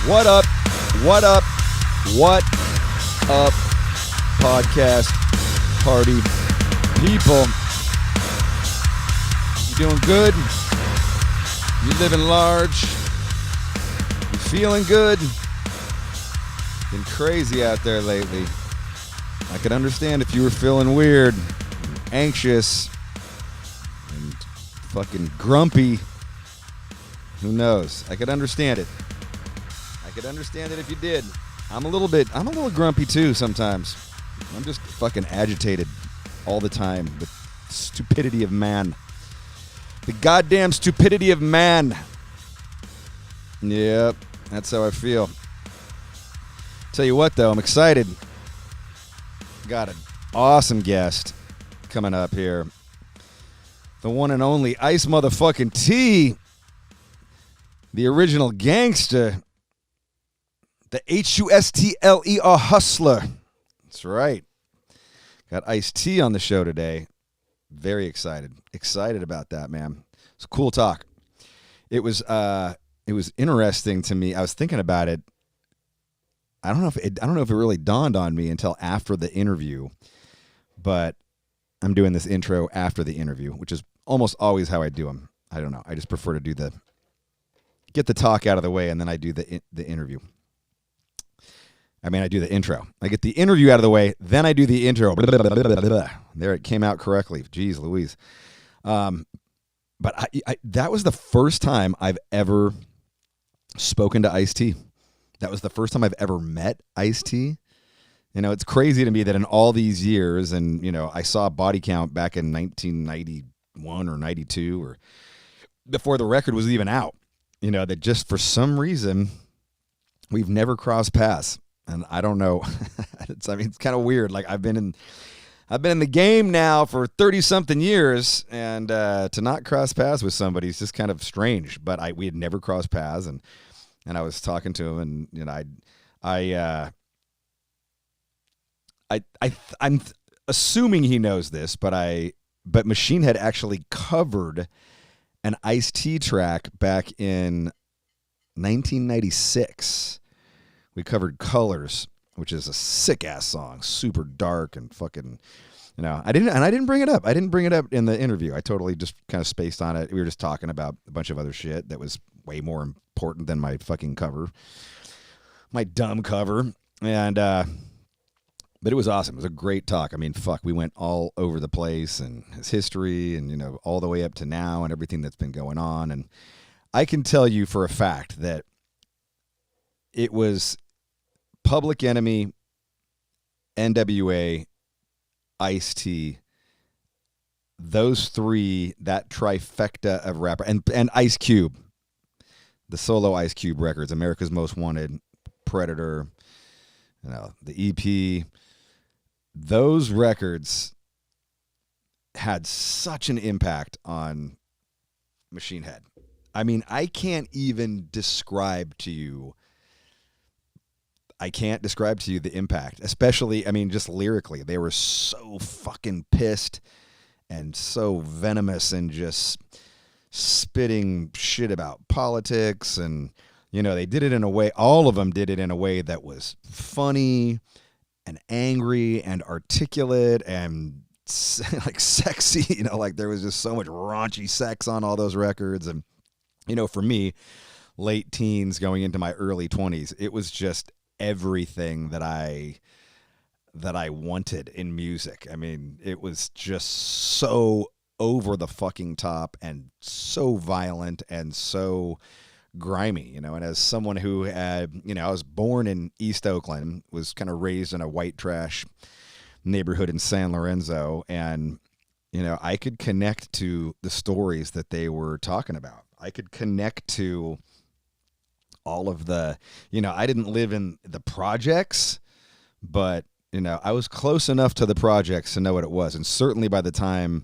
What up? What up? What up, podcast party people? You doing good? You living large? You feeling good? Been crazy out there lately. I could understand if you were feeling weird, anxious, and fucking grumpy. Who knows? I could understand it. I could understand it if you did. I'm a little grumpy too sometimes. I'm just fucking agitated all the time with stupidity of man. The goddamn stupidity of man. Yep, that's how I feel. Tell you what though, I'm excited. Got an awesome guest coming up here. The one and only Ice Muthafuckin T. The original Gangsta. The H-U-S-T-L-E-R hustler. That's right. Got Ice T on the show today. Very excited. Excited about that, man. It's a cool talk. It was interesting to me. I was thinking about it. I don't know if it really dawned on me until after the interview, but I'm doing this intro after the interview, which is almost always how I do them. I don't know. I just prefer to get the talk out of the way, and then I do the interview. I do the intro. I get the interview out of the way, then I do the intro. There, it came out correctly. Jeez Louise. But that was the first time I've ever spoken to Ice-T. That was the first time I've ever met Ice-T. You know, it's crazy to me that in all these years, and, you know, I saw Body Count back in 1991 or 92 or before the record was even out, you know, that just for some reason we've never crossed paths. And I don't know. It's kind of weird. Like I've been in the game now for 30-something years, and to not cross paths with somebody is just kind of strange. But we had never crossed paths, and I was talking to him, and you know, I'm assuming he knows this, but Machine Head actually covered an Ice-T track back in 1996. We covered Colors, which is a sick ass song, super dark and fucking, you know. I didn't bring it up. I didn't bring it up in the interview. I totally just kind of spaced on it. We were just talking about a bunch of other shit that was way more important than my fucking cover, my dumb cover. And but it was awesome. It was a great talk. I mean, fuck, we went all over the place and his history, and you know, all the way up to now and everything that's been going on. And I can tell you for a fact that it was Public Enemy, N.W.A, Ice-T, those three, that trifecta of rapper, and Ice Cube, the solo Ice Cube records, America's Most Wanted, Predator, you know, the EP, those records had such an impact on Machine Head. I mean, I can't describe to you the impact, especially, I mean, just lyrically. They were so fucking pissed and so venomous and just spitting shit about politics. And, you know, they did it in a way, all of them did it in a way that was funny and angry and articulate and like sexy. You know, like there was just so much raunchy sex on all those records. And, you know, for me, late teens going into my early 20s, it was just everything that I wanted in music. I mean, it was just so over the fucking top and so violent and so grimy, you know. And as someone who had, you know, I was born in East Oakland, was kind of raised in a white trash neighborhood in San Lorenzo, and, you know, I could connect to the stories that they were talking about. I could connect to all of the, you know, I didn't live in the projects, but, you know, I was close enough to the projects to know what it was. And certainly by the time,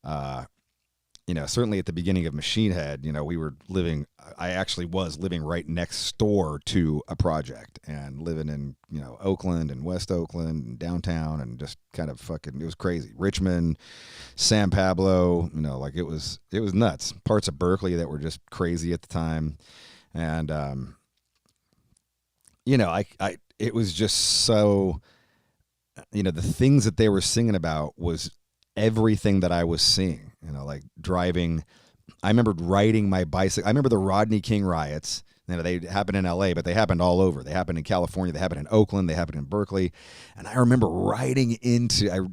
you know, certainly at the beginning of Machine Head, you know, I actually was living right next door to a project and living in, you know, Oakland and West Oakland and downtown and just kind of fucking, it was crazy. Richmond, San Pablo, you know, like it was nuts. Parts of Berkeley that were just crazy at the time. And, it was just so, the things that they were singing about was everything that I was seeing, like driving. I remember riding my bicycle. I remember the Rodney King riots. They happened in LA, but they happened all over. They happened in California. They happened in Oakland. They happened in Berkeley. And I remember I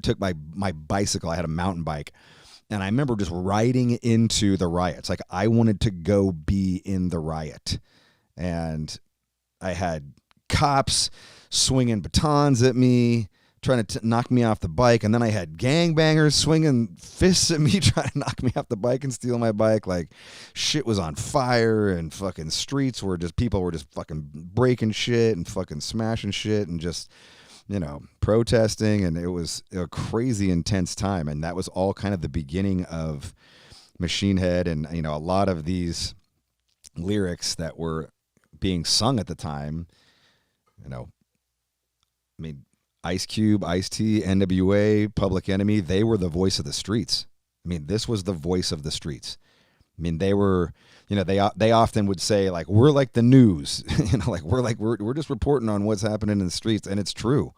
took my bicycle. I had a mountain bike. And I remember just riding into the riots. Like, I wanted to go be in the riot. And I had cops swinging batons at me, trying to knock me off the bike. And then I had gangbangers swinging fists at me, trying to knock me off the bike and steal my bike. Like, shit was on fire, and fucking streets were just, people were just fucking breaking shit and fucking smashing shit and just, protesting. And it was a crazy intense time. And that was all kind of the beginning of Machine Head. And, a lot of these lyrics that were being sung at the time, Ice Cube, Ice-T, N.W.A, Public Enemy, they were the voice of the streets. This was the voice of the streets. They were, they often would say, like, we're like the news, we're just reporting on what's happening in the streets, and it's true,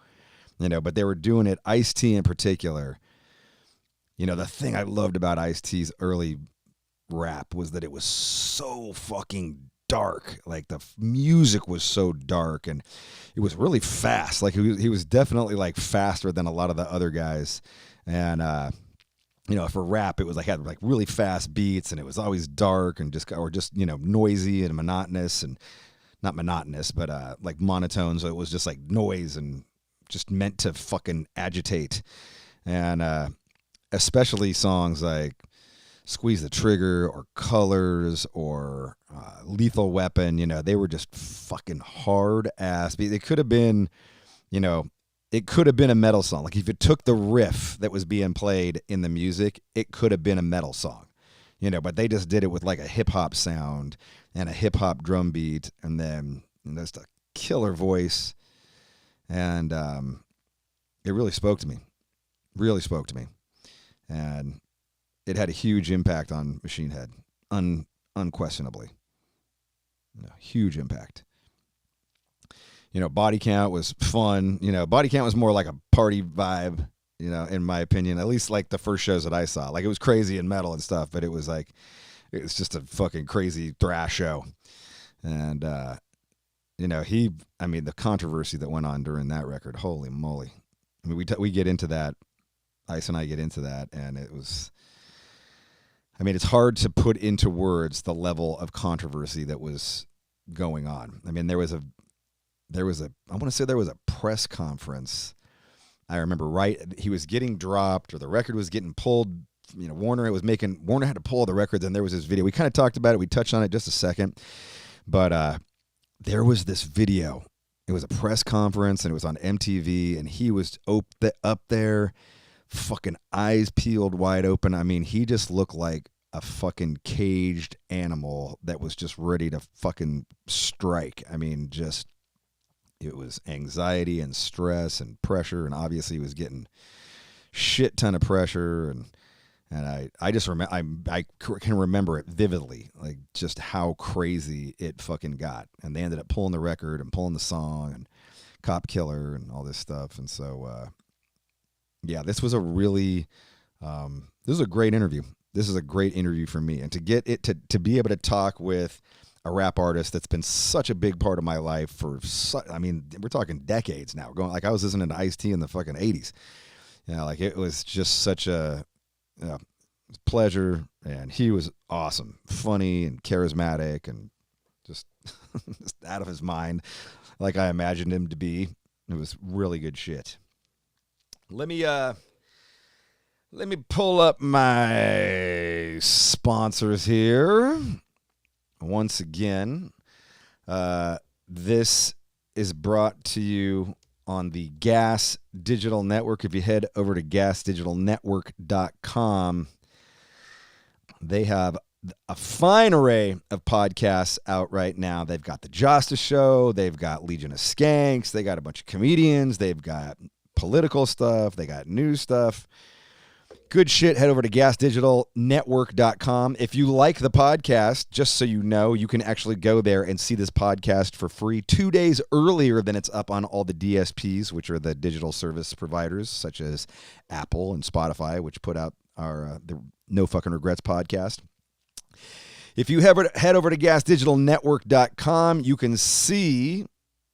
but they were doing it. Ice-T in particular, the thing I loved about Ice-T's early rap was that it was so fucking dark. Like, the music was so dark, and it was really fast. Like, he was definitely like faster than a lot of the other guys. And for rap, it was like, had like really fast beats, and it was always dark and just noisy and monotonous, and not monotonous, but like monotone. So it was just like noise and just meant to fucking agitate. And especially songs like Squeeze the Trigger or Colors or Lethal Weapon, they were just fucking hard ass. It could have been, it could have been a metal song. Like, if it took the riff that was being played in the music, it could have been a metal song, but they just did it with like a hip hop sound and a hip hop drum beat, and then just a killer voice. And it really spoke to me, and it had a huge impact on Machine Head, unquestionably. Huge impact. Body Count was fun. Body Count was more like a party vibe, in my opinion. At least like the first shows that I saw. Like, it was crazy and metal and stuff, but it was just a fucking crazy thrash show. And, the controversy that went on during that record, holy moly. We get into that. Ice and I get into that, and it was... it's hard to put into words the level of controversy that was going on. There was a press conference. I remember, he was getting dropped, or the record was getting pulled. Warner had to pull all the records, and there was this video. We kind of talked about it. We touched on it just a second, but there was this video. It was a press conference, and it was on MTV, and he was up there, fucking eyes peeled wide open. He just looked like a fucking caged animal that was just ready to fucking strike. It was anxiety and stress and pressure, and obviously he was getting shit ton of pressure, and I just remember, I can remember it vividly, like just how crazy it fucking got. And they ended up pulling the record and pulling the song and Cop Killer and all this stuff. And so this was a really this was a great interview. This is a great interview for me, and to get it to be able to talk with a rap artist that's been such a big part of my life for we're talking decades now. I was listening to Ice-T in the fucking 80s. It was just such a pleasure, and he was awesome, funny and charismatic, and just just out of his mind, like I imagined him to be. It was really good shit. Let me pull up my sponsors here. Once again, this is brought to you on the Gas Digital Network. If you head over to gasdigitalnetwork.com, they have a fine array of podcasts out right now. They've got The Josta Show. They've got Legion of Skanks. They got a bunch of comedians. They've got political stuff. They got news stuff. Good shit. Head over to gasdigitalnetwork.com. If you like the podcast, just so you know, you can actually go there and see this podcast for free 2 days earlier than it's up on all the DSPs, which are the digital service providers, such as Apple and Spotify, which put out our the No Fucking Regrets podcast. If you head over to gasdigitalnetwork.com, you can see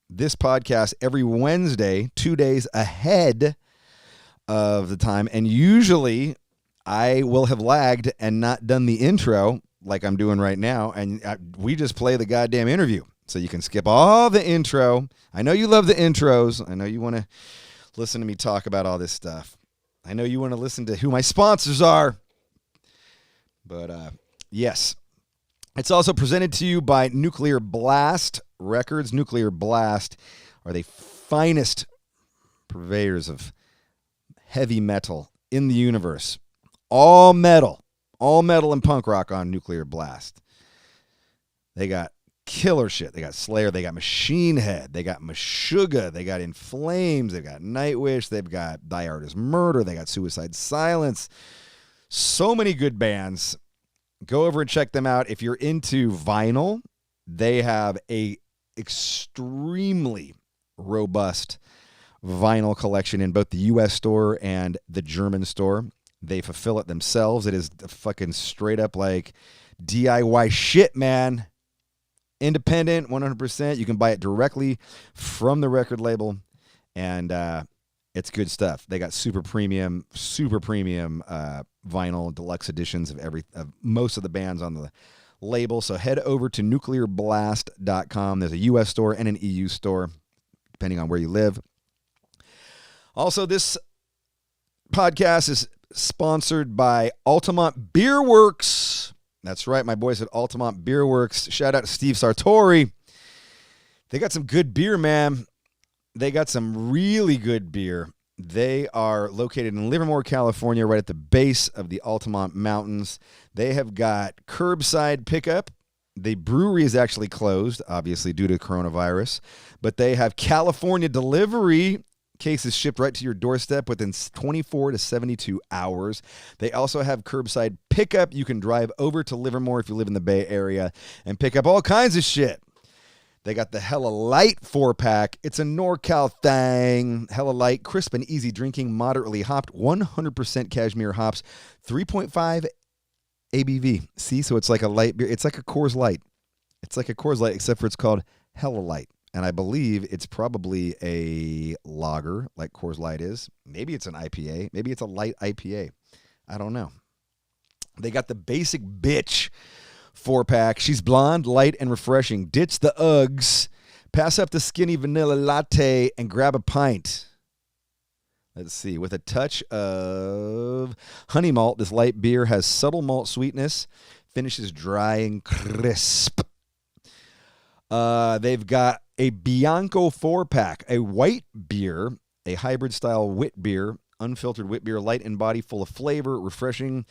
this podcast every Wednesday, 2 days ahead of the time, and usually I will have lagged and not done the intro like I'm doing right now, and we just play the goddamn interview, so you can skip all the intro. I know you love the intros. I know you want to listen to me talk about all this stuff. I know you want to listen to who my sponsors are, but yes. It's also presented to you by Nuclear Blast Records. Nuclear Blast are the finest purveyors of heavy metal in the universe. All metal and punk rock on Nuclear Blast. They got killer shit. They got Slayer, they got Machine Head, they got Meshuggah, they got In Flames, they've got Nightwish, they've got Die Artist Murder, they got Suicide Silence. So many good bands. Go over and check them out. If you're into vinyl, they have a extremely robust vinyl collection in both the U.S. store and the German store. They fulfill it themselves. It is fucking straight up like DIY shit, man. Independent, 100%. You can buy it directly from the record label, and it's good stuff. They got super premium vinyl deluxe editions of most of the bands on the label. So head over to nuclearblast.com. There's a U.S. store and an EU store, depending on where you live. Also, this podcast is sponsored by Altamont Beer Works. That's right, my boys at Altamont Beer Works. Shout out to Steve Sartori. They got some good beer, man. They got some really good beer. They are located in Livermore, California, right at the base of the Altamont Mountains. They have got curbside pickup. The brewery is actually closed, obviously, due to coronavirus. But they have California delivery. Cases shipped right to your doorstep within 24 to 72 hours. They also have curbside pickup. You can drive over to Livermore if you live in the Bay Area and pick up all kinds of shit. They got the Hella Light 4-pack. It's a NorCal thing. Hella Light, crisp and easy drinking, moderately hopped, 100% cashmere hops, 3.5 ABV. See, so it's like a light beer. It's like a Coors Light. It's like a Coors Light, except for it's called Hella Light. And I believe it's probably a lager like Coors Light is. Maybe it's an IPA. Maybe it's a light IPA. I don't know. They got the Basic Bitch 4-pack. She's blonde, light, and refreshing. Ditch the Uggs. Pass up the skinny vanilla latte and grab a pint. Let's see. With a touch of honey malt, this light beer has subtle malt sweetness. Finishes dry and crisp. They've got a Bianco 4-pack, a white beer, a hybrid-style wit beer, unfiltered wit beer, light in body, full of flavor, refreshing.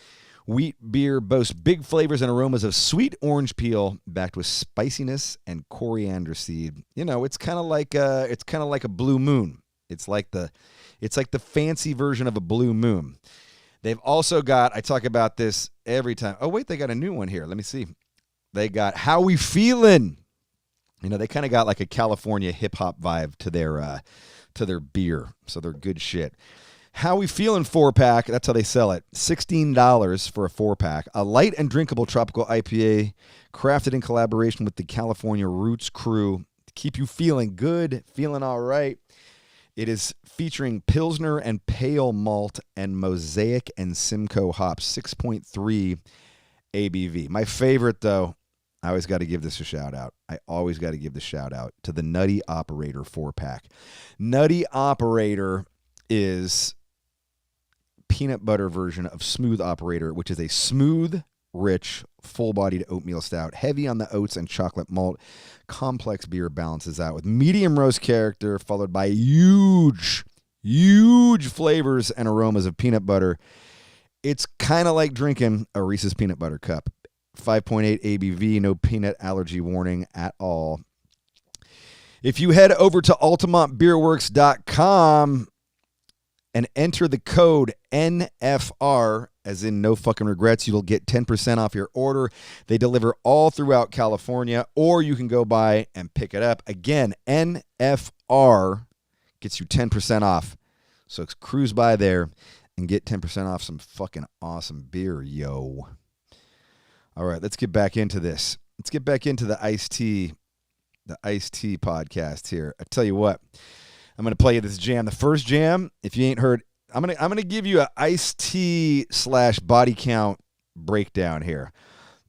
Wheat beer boasts big flavors and aromas of sweet orange peel, backed with spiciness and coriander seed. You know, it's kind of like a Blue Moon. It's like the fancy version of a Blue Moon. They've also got, I talk about this every time. Oh wait, they got a new one here. Let me see. They got How We Feelin'. You know, they kind of got like a California hip-hop vibe to their beer, so they're good shit. How We Feelin' 4-pack, that's how they sell it. $16 for a 4-pack. A light and drinkable tropical IPA crafted in collaboration with the California Roots crew to keep you feeling good, feeling all right. It is featuring Pilsner and Pale Malt and Mosaic and Simcoe hops, 6.3 ABV. My favorite, though, I always got to give this a shout out. I always got to give the shout out to the Nutty Operator 4-pack. Nutty Operator is peanut butter version of Smooth Operator, which is a smooth, rich, full-bodied oatmeal stout, heavy on the oats and chocolate malt. Complex beer balances out with medium roast character, followed by huge flavors and aromas of peanut butter. It's kind of like drinking a Reese's peanut butter cup. 5.8 ABV, no peanut allergy warning at all. If you head over to altamontbeerworks.com, and enter the code NFR, as in no fucking regrets. You'll get 10% off your order. They deliver all throughout California, or you can go by and pick it up. Again, NFR gets you 10% off. So cruise by there and get 10% off some fucking awesome beer, yo. All right, let's get back into this. Let's get back into the Ice T podcast here. I tell you what, I'm gonna play you this jam. The first jam, if you ain't heard, I'm gonna give you a Ice T / body count breakdown here.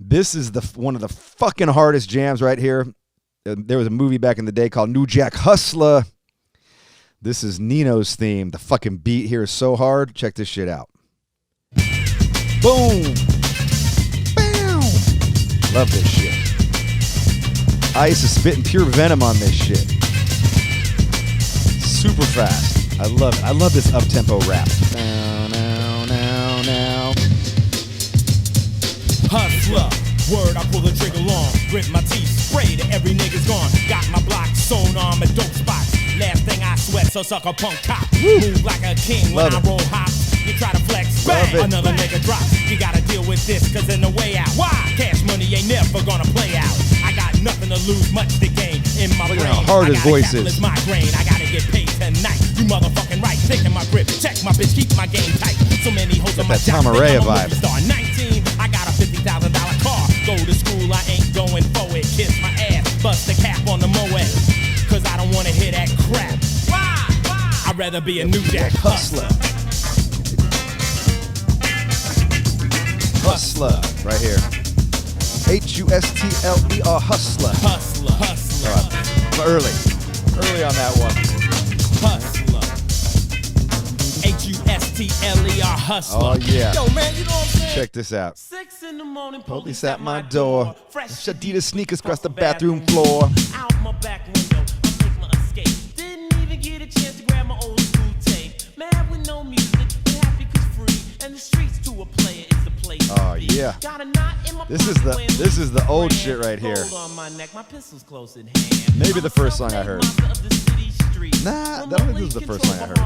This is one of the fucking hardest jams right here. There was a movie back in the day called New Jack Hustler. This is Nino's theme. The fucking beat here is so hard. Check this shit out. Boom. Bam. Love this shit. Ice is spitting pure venom on this shit. Super fast. I love it. I love this up-tempo rap. Now. Hustler. Word, I pull the trigger long. Grit my teeth. Spray to every nigga's gone. Got my block sewn on my dope spots. Last thing I sweat, so suck a punk cop. Move like a king when I roll hops. You try to flex, bang, another nigga drops. You gotta deal with this, cause in the way out. Why? Cash money ain't never gonna play out. I got nothing to lose, much to gain. In my brain, how hard his voice is. Migraine. I gotta get paid tonight. You motherfucking right, taking my grip. Check my bitch, keep my game tight. So many hoes on my job. That vibe. Star 19, I got a $50,000 car. Go to school, I ain't going for it. Kiss my ass, bust the cap on the Moet. Cause I don't wanna hear that crap. Why? I'd rather be a New Jack Hustler. Hustler, right here. Hustler. Hustler. Early on that one. Hustler. Hustler. Hustler. Oh yeah. Yo man, you know what I'm saying? Check this out. 6 in the morning, police at my door. Fresh Adidas sneakers across the bathroom floor. Out my back window, I take my escape. Didn't even get a chance to grab my old school tape. Mad with no music, but happy cause free. And the streets to a player is the place. Oh yeah. This is the old shit right here. Maybe the first song I heard. Nah, I don't think this is the first song I heard.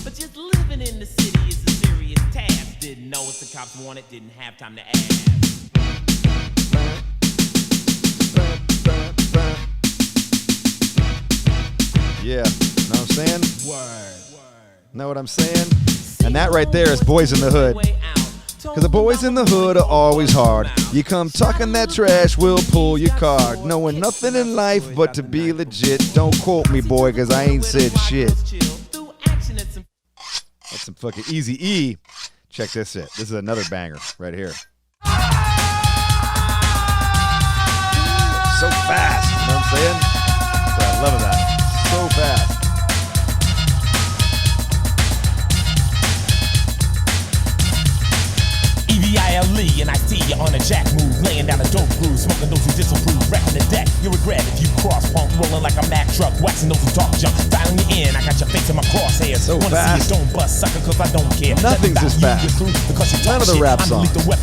But just living in the city is a serious task. Didn't know what the cops wanted, didn't have time to ask. Yeah, know what I'm saying? Word. Know what I'm saying? And that right there is Boys in the Hood. Cause the boys in the hood are always hard. You come talking that trash, we'll pull your card. Knowing nothing in life but to be legit. Don't quote me, boy, cause I ain't said shit. That's some fucking Easy E. Check this shit. This is another banger right here. So fast, you know what I'm saying? That's what I love about it. So fast. E-V-I-L-E and I see you on a jack move, laying down a dope groove, smoking those who disapprove, wrecking the deck. You regret if you cross punk, rolling like a Mack truck, waxing those who talk junk, dialing you in. I got your face in my crosshairs. So wanna fast. See you don't bust, sucker, cause I don't care. Nothing's as fast. None of the rap songs. Like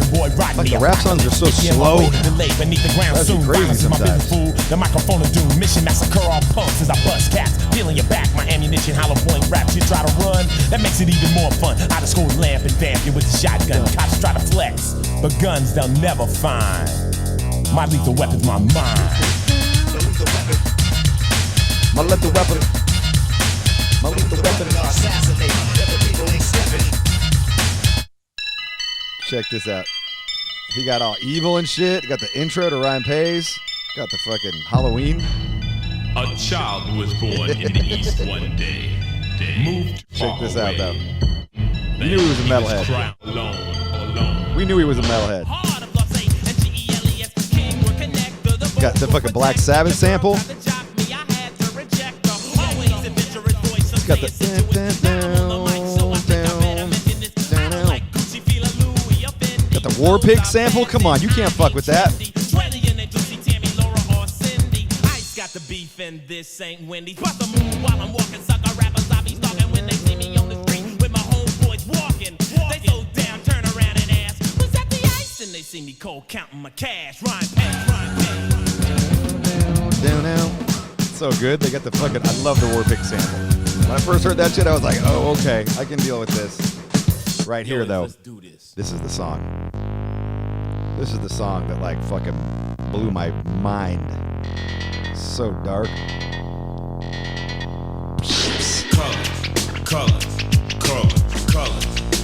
the rap songs are so slow. That's crazy sometimes. The microphone of doom, mission massacre all punks as I bust cats, peeling your back. My ammunition, hollow point raps. You try to run, that makes it even more fun. I just go lamp and vamp you with the shotgun. Cops try to flex, but guns they'll never find. My lethal weapon's my mind. My lethal weapon. My lethal weapon. Check this out. He got all evil and shit. Got the intro to Ryan Pays. Got the fucking Halloween. A child was born in the East one day. Moved Check this out, though. We knew he was a metalhead. We knew he was a metalhead. Got the fucking Black Sabbath sample. Got the got the War Pig sample. Come on, you can't fuck with that. The beef and this ain't Wendy's. But the moon while I'm walking, sucker rappers I be stalking when they see me on the street with my homeboys walking. They go down, turn around and ask, was that the Ice? And they see me cold counting my cash. Rhyme pass. Down now. So good. They got the fucking. I love the Warpick sample. When I first heard that shit, I was like, oh, okay, I can deal with this. Right here, though. Let's do this. This is the song. This is the song that like fucking blew my mind. So dark. Colors.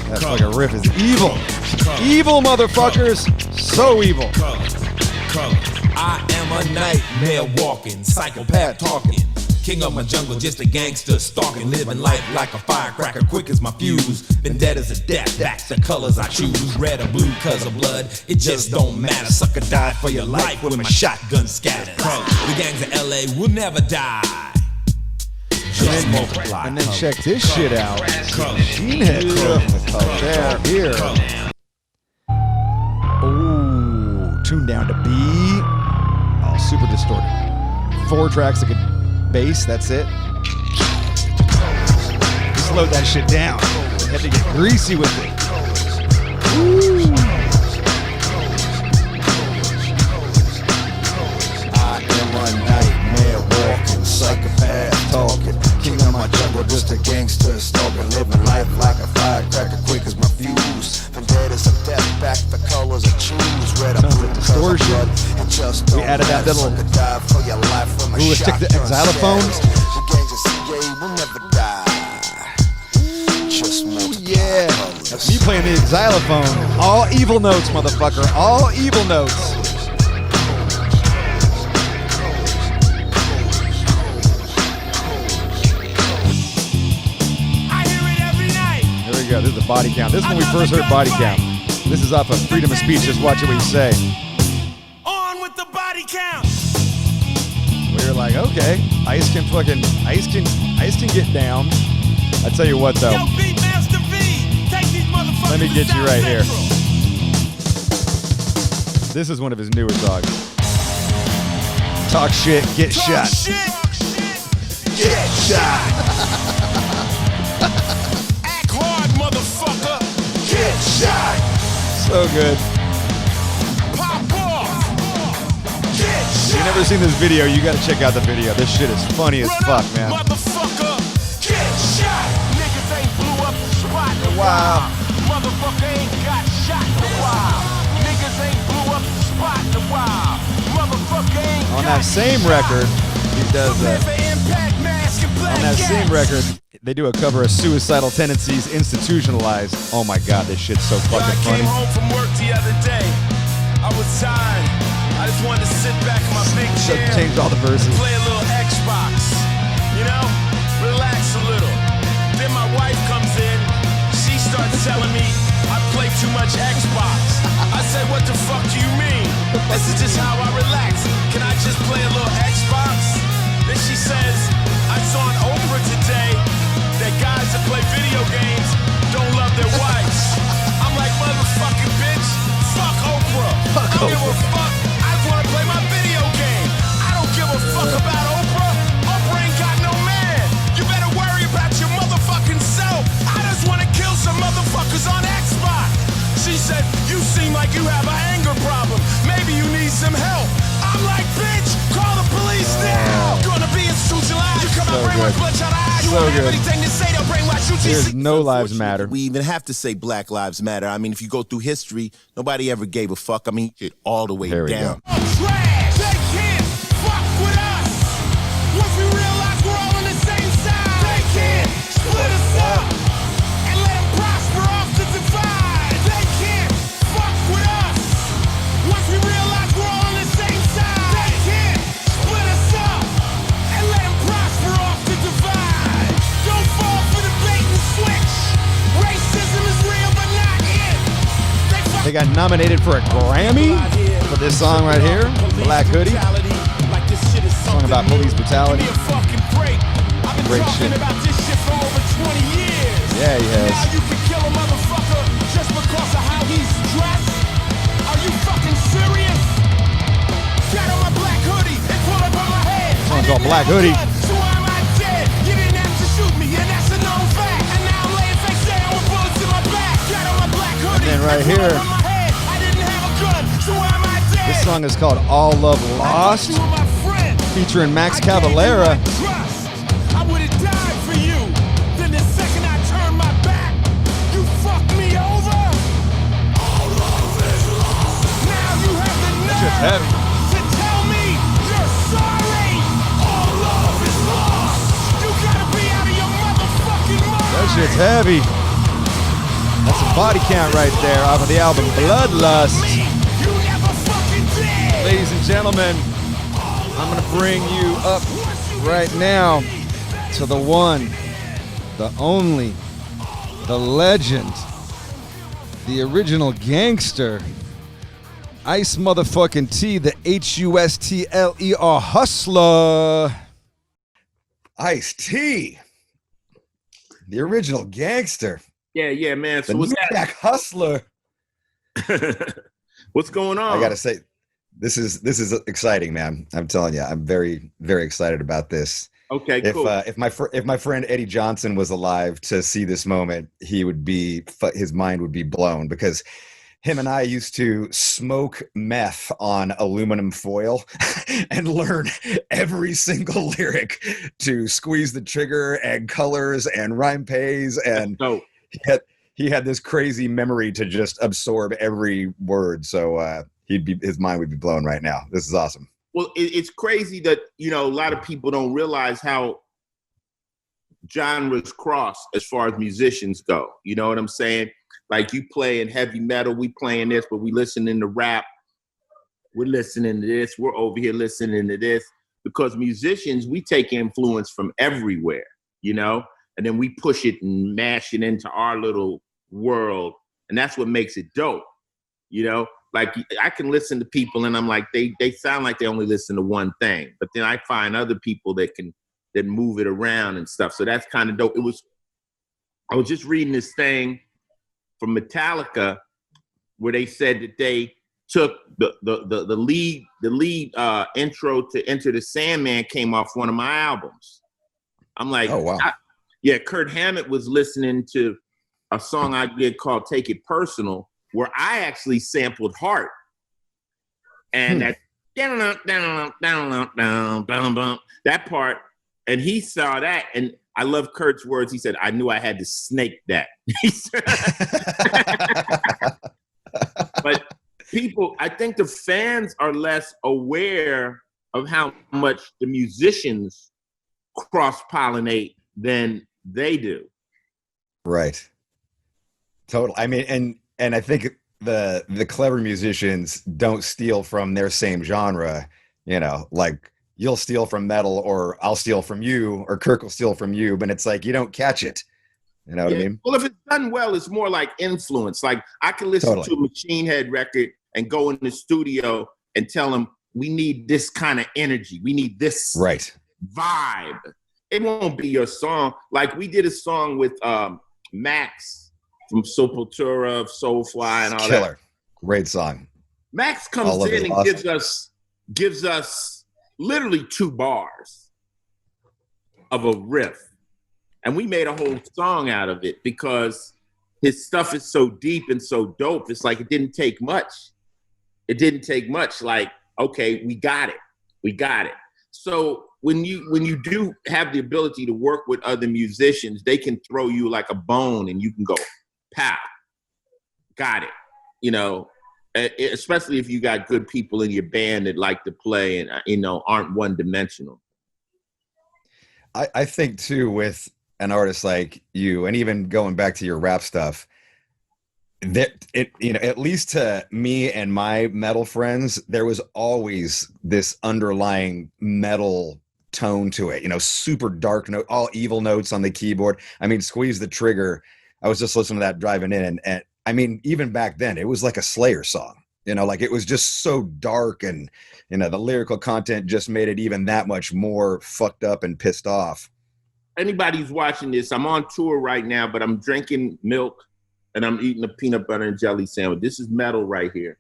That fucking riff is evil. Evil, motherfuckers. So evil. I am a nightmare walking, psychopath talking. King of my jungle, just a gangster stalking, living life like a firecracker, quick as my fuse. Vendettas of death, that's the colors I choose. Red or blue, cause of blood, it just don't matter. Sucker die for your life when my shotgun scatters. The gangs of LA will never die. Just multiply. And then check this shit out. Machine Head there, here. Ooh, tuned down to B. Oh, super distorted. 4 tracks of good bass, that's it. Just load that shit down. You have to get greasy with it. Ooh. I am a nightmare walking, psychopath talking. King of my jungle, just a gangster stalking. Living life like a firecracker, quick as my fuse. Vendettas of death, back the colors I choose. Red or blue, distortion. We added that little. Ooh, let's take the xylophone. Ooh, yeah. That's me playing the xylophone. All evil notes, motherfucker. All evil notes. Go. This is the body count. This is when we first heard body count. This is off of Freedom of Speech. Just watch it what you say. On with the body count. We were like, okay, Ice can get down. I tell you what though. Yo, Beatmaster V, take these motherfuckers. Let me get you right here. This is one of his newer songs. Talk shit, get shot. Get shot. Motherfucker, get shot. So good. Pop off. Get shot. You never seen this video, you gotta check out the video. This shit is funny as fuck, man. Motherfucker, get shot. Niggas ain't blew up the spot in a while. Motherfucker ain't got shot in a while. Niggas ain't blew up the spot in a while. Motherfucker ain't on that same record, he does that. On that same record, they do a cover of Suicidal Tendencies, Institutionalized. Oh my god, this shit's so fucking funny. I came home from work the other day. I was tired. I just wanted to sit back in my big chair. Change all the verses. Play a little Xbox. You know? Relax a little. Then my wife comes in. She starts telling me I play too much Xbox. I said, what the fuck do you mean? This is just how I relax. Can I just play a little Xbox? Then she says, I saw on Oprah today that guys that play video games don't love their wives. I'm like, motherfucking bitch, fuck Oprah. I don't give a fuck. I just want to play my video game. I don't give a fuck about Oprah. Oprah ain't got no man. You better worry about your motherfucking self. I just want to kill some motherfuckers on Xbox. She said, you seem like you have an anger problem. Maybe you need some help. I'm like, bitch, call the police now. Gonna be institutionalized. You come out, brainwash, bloodshot eyes. You won't have anything to say, they'll brainwash you. There's no lives matter. We even have to say Black Lives Matter. I mean, if you go through history, nobody ever gave a fuck. I mean, it all the way There we down. go. Trash. They can't fuck with us. Once we realize we're all on the same side, they can't split us up and let them prosper off the divide. They can't fuck with us. Once we realize we're all on the same side, they can't split us up and let them prosper off the divide. Don't fall for the bait and switch. Racism is real, but not it. They got nominated for a Grammy for this song right here, Black Hoodie. Song about police brutality. Great shit. Yeah, he has. Now you can kill a motherfucker just because of how he's dressed? Are you fucking serious? Got on my black hoodie and pull up on my head. Song called Black Hoodie. So why am I dead? You didn't have to shoot me, and that's a known fact. And now I'm laying face down with bullets in my back. Got on my black hoodie And then right pull here, up on my head. I didn't have a gun, so why am I dead? This song is called All Love Lost. You were my friend. featuring Max Cavalera. I would have died for you. Then the second I turned my back, you fucked me over. All love is lost. Now you have the Shit's nerve heavy. to tell me you're sorry. All love is lost. You gotta be out of your motherfucking mind. That shit's heavy. That's a body count right there off of the album Bloodlust. You never fucking did. Ladies and gentlemen, I'm going to bring you up right now to the one, the only, the legend, the original gangster, Ice Muthafuckin T, the Hustler hustler. Ice T, the original gangster. Yeah, man. So The what's New Jack Hustler. what's going on? I gotta say, this is exciting, man. I'm telling you, I'm very, very excited about this. Okay, If cool. if my friend Eddie Johnson was alive to see this moment, his mind would be blown, because him and I used to smoke meth on aluminum foil and learn every single lyric to Squeeze the Trigger and Colors and Rhyme Pays, and So he had this crazy memory to just absorb every word. So his mind would be blown right now. This is awesome. well, it's crazy that a lot of people don't realize how genres cross as far as musicians go. You know what I'm saying? Like, you play in heavy metal, we playing this, but we listening to rap. We're listening to this. We're over here listening to this, because musicians, we take influence from everywhere, and then we push it and mash it into our little world, and that's what makes it dope. Like, I can listen to people and I'm like, they sound like they only listen to one thing, but then I find other people that move it around and stuff. So that's kind of dope. I was just reading this thing from Metallica where they said that they took the lead intro to Enter the Sandman came off one of my albums. I'm like, oh wow. Kurt Hammett was listening to a song I did called Take It Personal, where I actually sampled Heart. And that that part, and he saw that, and I love Kurt's words. He said, I knew I had to snake that. But people, I think the fans are less aware of how much the musicians cross-pollinate than they do. Right. Totally. I mean, and I think the clever musicians don't steal from their same genre, like you'll steal from metal, or I'll steal from you, or Kirk will steal from you, but it's like you don't catch it. You know what I mean? Well, if it's done well, it's more like influence. Like, I can listen to a Machine Head record and go in the studio and tell them, we need this kind of energy. We need this vibe. It won't be your song. Like, we did a song with Max from Sepultura, Soulfly, and all that. Killer. Great song. Max comes in and gives us literally 2 bars of a riff. And we made a whole song out of it because his stuff is so deep and so dope. It's like, it didn't take much. Like, okay, we got it. So when you do have the ability to work with other musicians, they can throw you like a bone and you can go, pow, got it. Especially if you got good people in your band that like to play and, aren't one-dimensional. I think too, with an artist like you, and even going back to your rap stuff, that at least to me and my metal friends, there was always this underlying metal tone to it, super dark note, all evil notes on the keyboard. I mean, Squeeze the Trigger, I was just listening to that driving in, and I mean, even back then, it was like a Slayer song, like it was just so dark, and the lyrical content just made it even that much more fucked up and pissed off. Anybody who's watching this, I'm on tour right now, but I'm drinking milk and I'm eating a peanut butter and jelly sandwich. This is metal right here.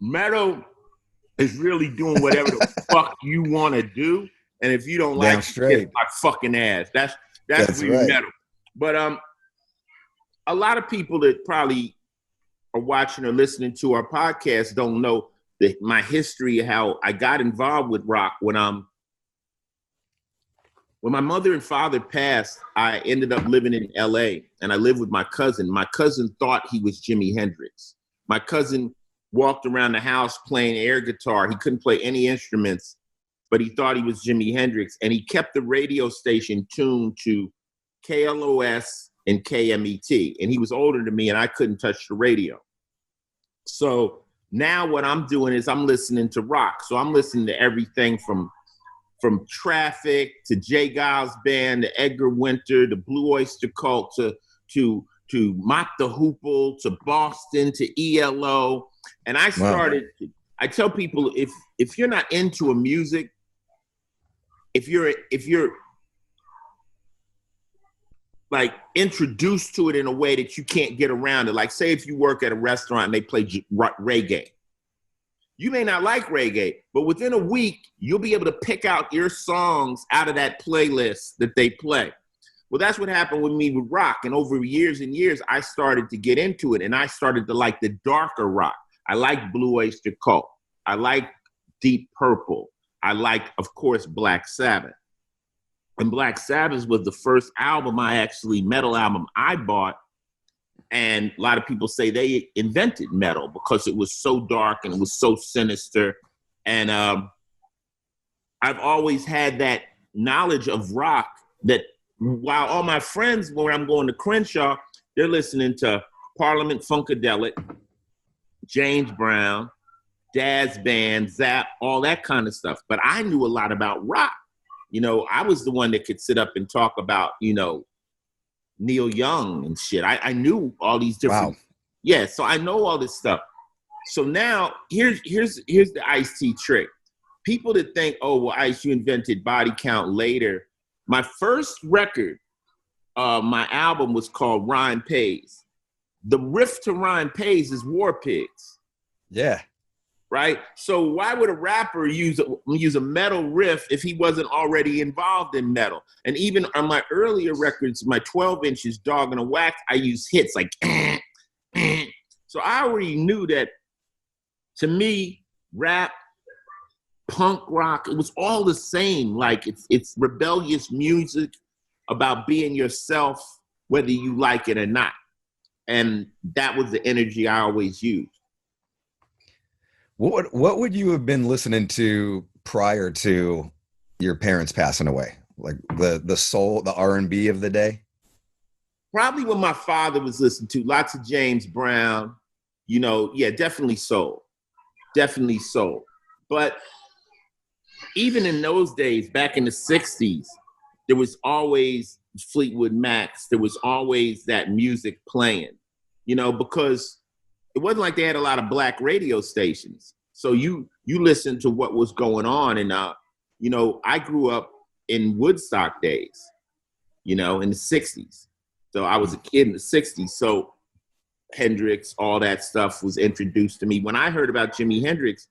Metal is really doing whatever the fuck you want to do, and if you don't like it, it's my fucking ass. That's really right. Metal. But a lot of people that probably are watching or listening to our podcast don't know my history, how I got involved with rock. When my mother and father passed, I ended up living in LA, and I lived with my cousin. My cousin thought he was Jimi Hendrix. My cousin walked around the house playing air guitar. He couldn't play any instruments, but he thought he was Jimi Hendrix. And he kept the radio station tuned to KLOS and KMET. And he was older than me, and I couldn't touch the radio. So now what I'm doing is I'm listening to rock. So I'm listening to everything from Traffic to Jay Giles Band to Edgar Winter to Blue Oyster Cult to Mott the Hoople to Boston to ELO. And I started, I tell people, if you're not into a music, if you're like introduced to it in a way that you can't get around it, like say if you work at a restaurant and they play reggae, you may not like reggae, but within a week, you'll be able to pick out your songs out of that playlist that they play. Well, that's what happened with me with rock. And over years and years, I started to get into it, and I started to like the darker rock. I like Blue Oyster Cult. I like Deep Purple. I like, of course, Black Sabbath. And Black Sabbath was the first metal album I bought. And a lot of people say they invented metal because it was so dark and it was so sinister. And I've always had that knowledge of rock that while all my friends, when I'm going to Crenshaw, they're listening to Parliament Funkadelic, James Brown, Daz Band, Zap, all that kind of stuff. But I knew a lot about rock. You know, I was the one that could sit up and talk about, you know, Neil Young and shit. I knew all these different. Wow. Yeah, so I know all this stuff. So now here's the Ice-T trick. People that think, oh, well, Ice, you invented body count later. My first record, my album was called Rhyme Pays. The riff to Rhyme Pays is War Pigs. Yeah. Right? So why would a rapper use a metal riff if he wasn't already involved in metal? And even on my earlier records, my 12 inches, Dog and a Wax, I use hits like, So I already knew that, to me, rap, punk rock, it was all the same. Like it's rebellious music about being yourself, whether you like it or not. And that was the energy I always used. What would you have been listening to prior to your parents passing away? Like the soul, the R&B of the day? Probably what my father was listening to, lots of James Brown, you know, yeah, definitely soul. Definitely soul. But even in those days, back in the 60s, there was always Fleetwood Macs. There was always that music playing, you know, because it wasn't like they had a lot of black radio stations. So you listened to what was going on. And, you know, I grew up in Woodstock days, you know, in the 60s. So I was a kid in the 60s. So Hendrix, all that stuff was introduced to me. When I heard about Jimi Hendrix,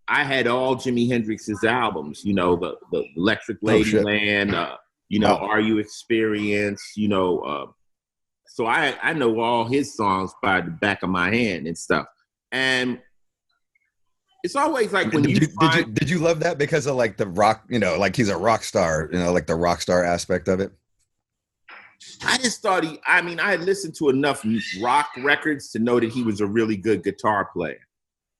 I had all Jimi Hendrix's albums, you know, the Electric Ladyland, you know, Are You Experienced, you know, so I know all his songs by the back of my hand and stuff. And it's always like when did you love that because of like the rock, you know, like he's a rock star, you know, like the rock star aspect of it? I just thought I had listened to enough rock records to know that he was a really good guitar player.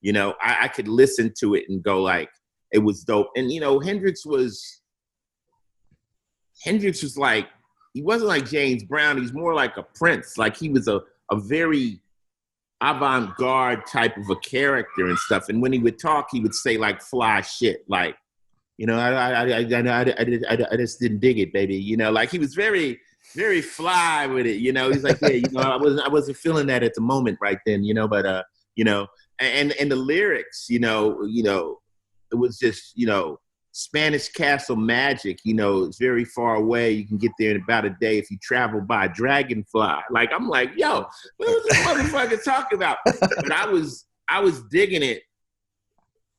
You know, I could listen to it and go like, it was dope. And, you know, Hendrix was like, he wasn't like James Brown. He's more like a Prince. Like he was a very avant-garde type of a character and stuff. And when he would talk, he would say like fly shit. Like, you know, I just didn't dig it, baby. You know, like he was very, very fly with it. You know, he's like, yeah, you know, I wasn't feeling that at the moment right then, you know, but, you know, and the lyrics, you know, it was just, you know, Spanish Castle Magic, you know, it's very far away. You can get there in about a day if you travel by Dragonfly. Like, I'm like, yo, what was this motherfucker talking about? But I was digging it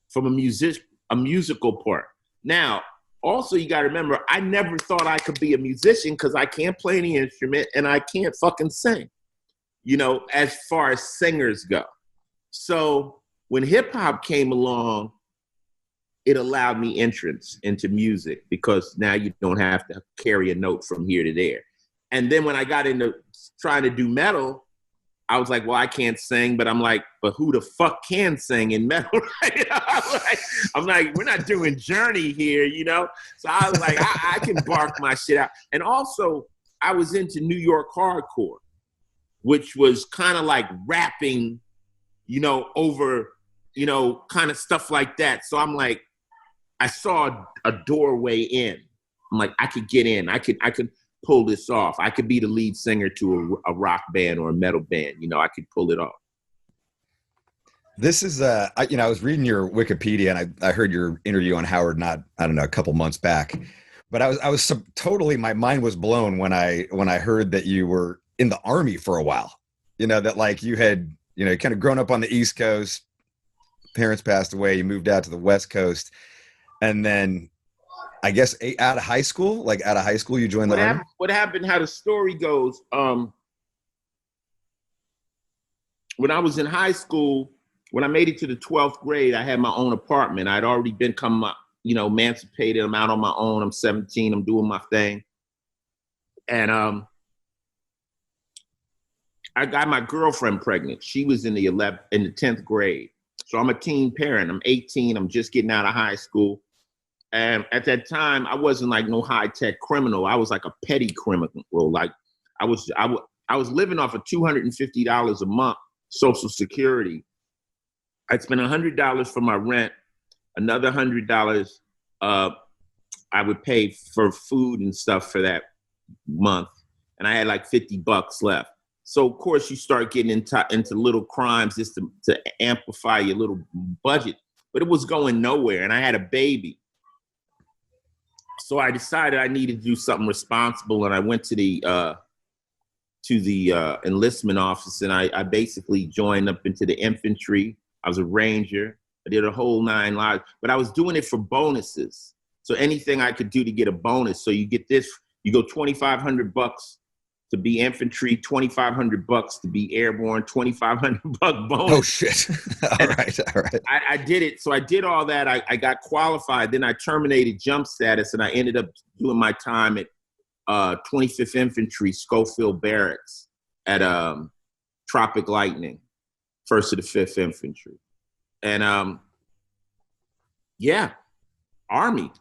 from a musical part. Now, also, you got to remember, I never thought I could be a musician because I can't play any instrument and I can't fucking sing, you know, as far as singers go. So when hip hop came along, it allowed me entrance into music because now you don't have to carry a note from here to there. And then when I got into trying to do metal, I was like, well, I can't sing, but I'm like, but who the fuck can sing in metal? I'm like, we're not doing Journey here, you know? So I was like, I can bark my shit out. And also, I was into New York hardcore, which was kind of like rapping, you know, over, you know, kind of stuff like that. So I'm like, I saw a doorway in. I'm like, I could get in. I could pull this off. I could be the lead singer to a rock band or a metal band. You know, I could pull it off. This is, I was reading your Wikipedia and I heard your interview on Howard, a couple months back, but I was totally, my mind was blown when I heard that you were in the Army for a while, you know, that like you had, you know, kind of grown up on the East Coast, parents passed away, you moved out to the West Coast. And then I guess out of high school, you joined the Army? What happened, how the story goes, when I was in high school, when I made it to the 12th grade, I had my own apartment. I'd already become, emancipated. I'm out on my own. I'm 17. I'm doing my thing. And I got my girlfriend pregnant. She was in the 10th grade. So I'm a teen parent. I'm 18. I'm just getting out of high school. And at that time, I wasn't like no high-tech criminal. I was like a petty criminal. Like I was living off of $250 a month, Social Security. I'd spend $100 for my rent, another $100 I would pay for food and stuff for that month, and I had like $50 left. So of course you start getting into little crimes just to amplify your little budget, but it was going nowhere, and I had a baby. So I decided I needed to do something responsible, and I went to the enlistment office, and I basically joined up into the infantry. I was a ranger. I did a whole 9 lives, but I was doing it for bonuses. So anything I could do to get a bonus. So you get this, you go $2,500 to be infantry, $2,500 to be airborne, $2,500 bonus. Oh shit! All right. I did it. So I did all that. I got qualified. Then I terminated jump status, and I ended up doing my time at 25th Infantry, Schofield Barracks at Tropic Lightning, 1st of the 5th Infantry. And Army.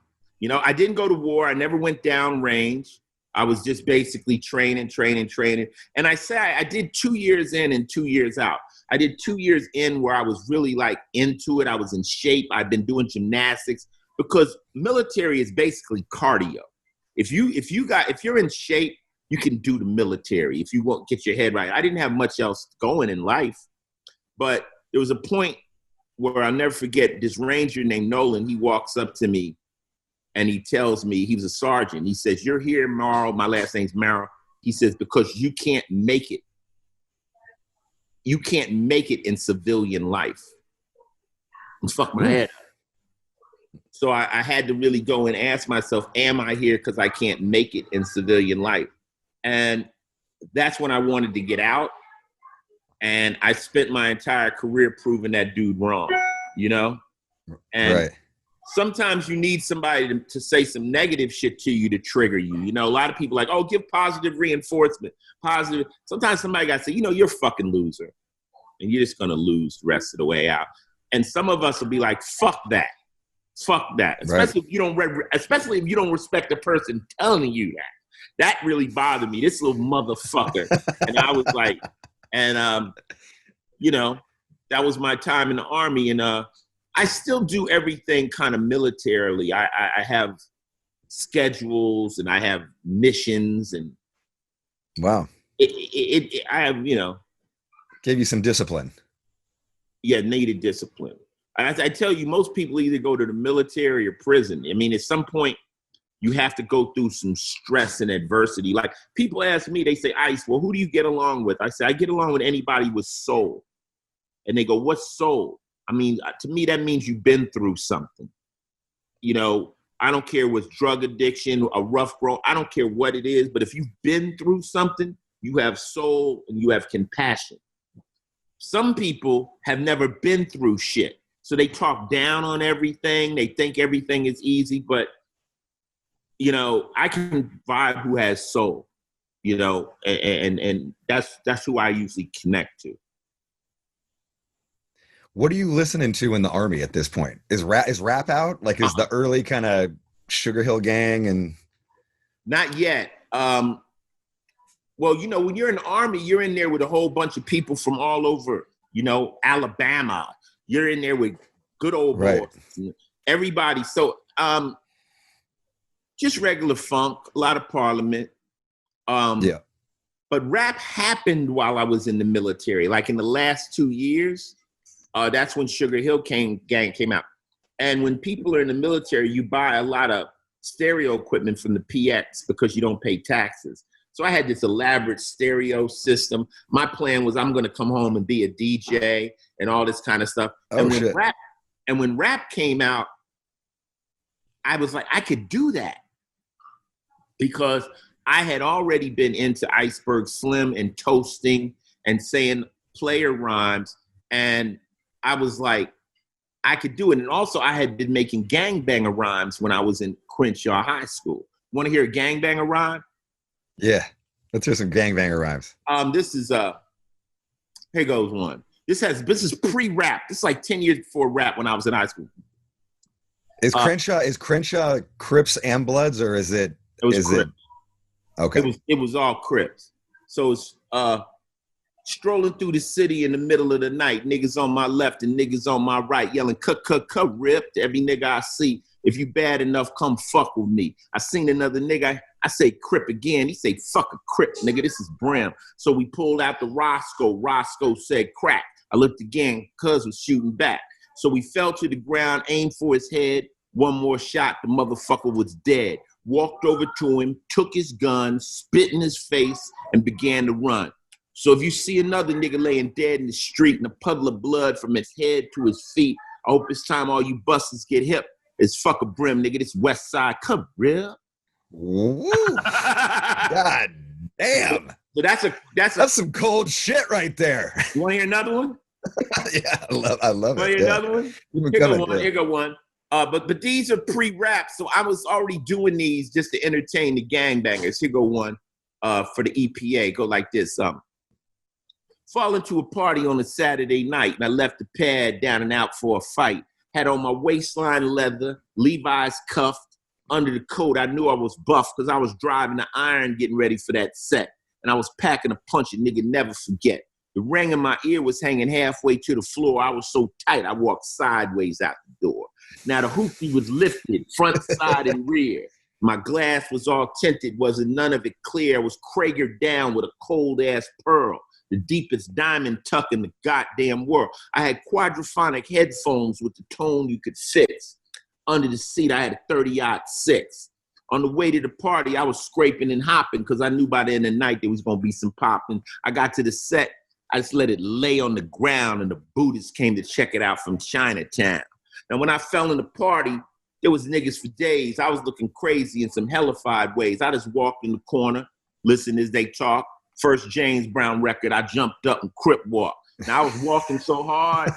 You know, I didn't go to war. I never went down range. I was just basically training. And I did 2 years in and 2 years out. I did 2 years in where I was really like into it. I was in shape. I've been doing gymnastics because military is basically cardio. If you're in shape, you can do the military if you won't get your head right. I didn't have much else going in life, but there was a point where I'll never forget this ranger named Nolan. He walks up to me and he tells me, he was a sergeant. He says, "You're here, Morrow." My last name's Morrow. He says, "Because you can't make it. You can't make it in civilian life." And fuck my head. So I had to really go and ask myself, am I here because I can't make it in civilian life? And that's when I wanted to get out. And I spent my entire career proving that dude wrong, you know? And right. Sometimes you need somebody to say some negative shit to you to trigger you. You know, a lot of people like, oh, give positive reinforcement, positive. Sometimes somebody got to say, you know, you're a fucking loser. And you're just going to lose the rest of the way out. And some of us will be like, fuck that. Fuck that. Especially if you don't respect the person telling you that. That really bothered me. This little motherfucker. And I was like, you know, that was my time in the Army. And I still do everything kind of militarily. I have schedules and I have missions and wow. I have, you know. Gave you some discipline. Yeah, needed discipline. I tell you, most people either go to the military or prison. I mean, at some point, you have to go through some stress and adversity. Like, people ask me, they say, Ice, well, who do you get along with? I say, I get along with anybody with soul. And they go, what's soul? I mean, to me, that means you've been through something. You know, I don't care what's drug addiction, a rough growth. I don't care what it is. But if you've been through something, you have soul and you have compassion. some people have never been through shit. So they talk down on everything. They think everything is easy, but you know, I can vibe who has soul, you know, and that's who I usually connect to. What are you listening to in the Army at this point? Is rap out? Like, is the early kind of Sugar Hill Gang and? Not yet. Well, you know, when you're in the Army, you're in there with a whole bunch of people from all over, you know, Alabama. You're in there with good old boys, everybody. So, just regular funk, a lot of Parliament. Yeah. But rap happened while I was in the military. Like in the last 2 years, that's when Sugar Hill Gang came out. And when people are in the military, you buy a lot of stereo equipment from the PX because you don't pay taxes. So I had this elaborate stereo system. My plan was I'm going to come home and be a DJ and all this kind of stuff. And when rap came out, I was like, I could do that because I had already been into Iceberg Slim and toasting and saying player rhymes. And I was like, I could do it. And also I had been making gangbanger rhymes when I was in Crenshaw High School. Want to hear a gangbanger rhyme? Yeah, let's hear some gangbanger rhymes. This is here goes one. This is pre-rap. This is like 10 years before rap when I was in high school. Is Crenshaw Crips and Bloods, or is it? It was Crips. Okay. It was all Crips. So it's strolling through the city in the middle of the night, niggas on my left and niggas on my right, yelling cut rip to every nigga I see. If you bad enough, come fuck with me. I seen another nigga, I say Crip again. He say, fuck a Crip, nigga, this is Brim. So we pulled out the Roscoe. Roscoe said crack. I looked again, cuz was shooting back. So we fell to the ground, aimed for his head. One more shot, the motherfucker was dead. Walked over to him, took his gun, spit in his face, and began to run. So if you see another nigga laying dead in the street and a puddle of blood from his head to his feet, I hope it's time all you busters get hip. It's fuck a Brim, nigga. This West Side, come real. Woo. God damn. So that's some cold shit right there. You want to hear another one? Yeah, I love it. Want to hear another one? Here go one. But these are pre-rap, so I was already doing these just to entertain the gangbangers. Here go one for the EPA. Go like this. Fall into a party on a Saturday night, and I left the pad down and out for a fight. Had on my waistline leather, Levi's cuffed. Under the coat, I knew I was buff because I was driving the iron getting ready for that set. And I was packing a punch a nigga never forget. The ring in my ear was hanging halfway to the floor. I was so tight, I walked sideways out the door. Now the hoopty was lifted, front, side, and rear. My glass was all tinted, wasn't none of it clear. I was Krager down with a cold-ass pearl, the deepest diamond tuck in the goddamn world. I had quadraphonic headphones with the tone you could fix. Under the seat, I had a 30-06. On the way to the party, I was scraping and hopping because I knew by the end of the night there was going to be some popping. I got to the set. I just let it lay on the ground, and the Buddhists came to check it out from Chinatown. Now, when I fell in the party, there was niggas for days. I was looking crazy in some hellified ways. I just walked in the corner, listened as they talk. First James Brown record, I jumped up and crip walked. Now, I was walking so hard,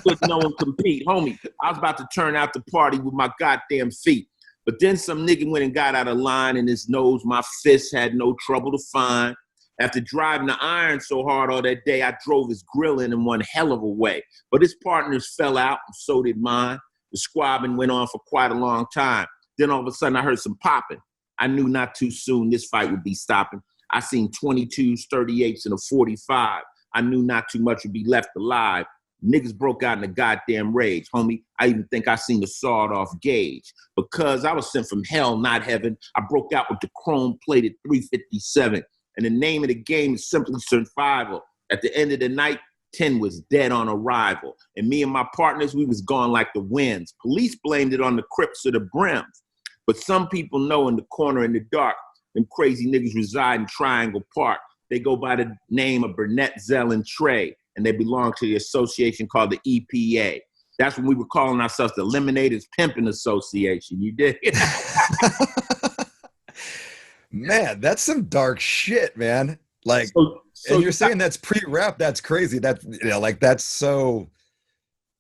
couldn't no one compete. Homie, I was about to turn out the party with my goddamn feet. But then some nigga went and got out of line, and his nose, my fist had no trouble to find. After driving the iron so hard all that day, I drove his grill in one hell of a way. But his partners fell out, and so did mine. The squabbling went on for quite a long time. Then all of a sudden, I heard some popping. I knew not too soon this fight would be stopping. I seen 22s, 38s, and a 45. I knew not too much would be left alive. Niggas broke out in a goddamn rage, homie. I even think I seen the sawed-off gauge. Because I was sent from hell, not heaven, I broke out with the chrome-plated 357. And the name of the game is simply survival. At the end of the night, 10 was dead on arrival. And me and my partners, we was gone like the winds. Police blamed it on the Crips or the Brims. But some people know in the corner in the dark, them crazy niggas reside in Triangle Park. They go by the name of Burnett, Zell, and Trey, and they belong to the association called the EPA. That's when we were calling ourselves the Eliminators Pimping Association. You dig? Man, that's some dark shit, man. Like, and you're saying that's pre-rap. That's crazy. That's, like, that's so,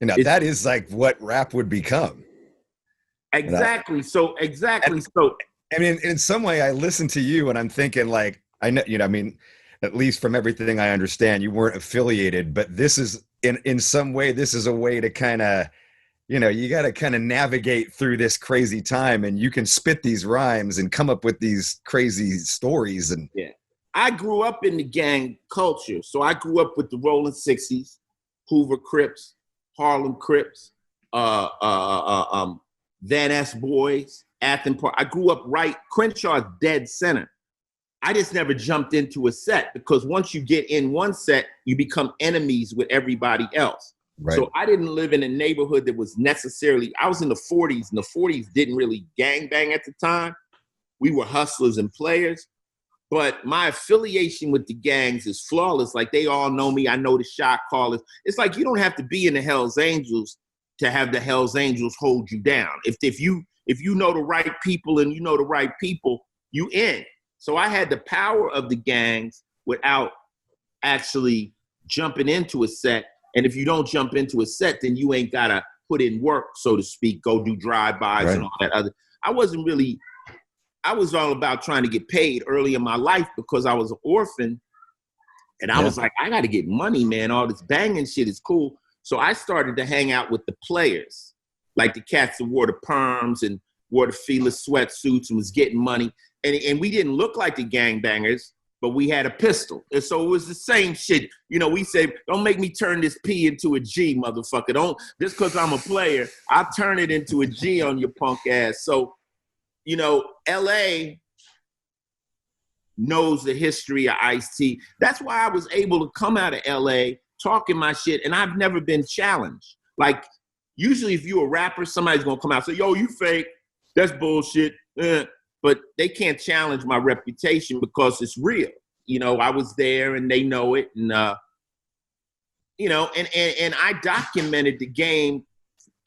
that is like what rap would become. Exactly. So I mean, in some way I listen to you and I'm thinking, like, I know, I mean, at least from everything I understand, you weren't affiliated, but this is in some way, this is a way to kind of, you got to kind of navigate through this crazy time, and you can spit these rhymes and come up with these crazy stories. And yeah, I grew up in the gang culture. So I grew up with the Rolling 60s, Hoover Crips, Harlem Crips, Van Ness Boys, Athens Park. I grew up right, Crenshaw's dead center. I just never jumped into a set, because once you get in one set, you become enemies with everybody else. Right. So I didn't live in a neighborhood that was necessarily, I was in the 40s, and the 40s didn't really gangbang at the time. We were hustlers and players, but my affiliation with the gangs is flawless. Like, they all know me. I know the shot callers. It's like, you don't have to be in the Hells Angels to have the Hells Angels hold you down. If you know the right people and you know the right people, you in. So I had the power of the gangs without actually jumping into a set. And if you don't jump into a set, then you ain't got to put in work, so to speak, go do drive-bys and all that other. I was all about trying to get paid early in my life, because I was an orphan. And I was like, I got to get money, man. All this banging shit is cool. So I started to hang out with the players, like the cats that wore the perms and wore the Fila sweatsuits and was getting money. And we didn't look like the gangbangers, but we had a pistol. And so it was the same shit. We say, don't make me turn this P into a G, motherfucker. Don't, just because I'm a player, I'll turn it into a G on your punk ass. So, L.A. knows the history of Ice-T. That's why I was able to come out of L.A. talking my shit, and I've never been challenged. Like, usually if you're a rapper, somebody's going to come out and say, yo, you fake. That's bullshit. But they can't challenge my reputation because it's real. I was there and they know it. And, and I documented the game.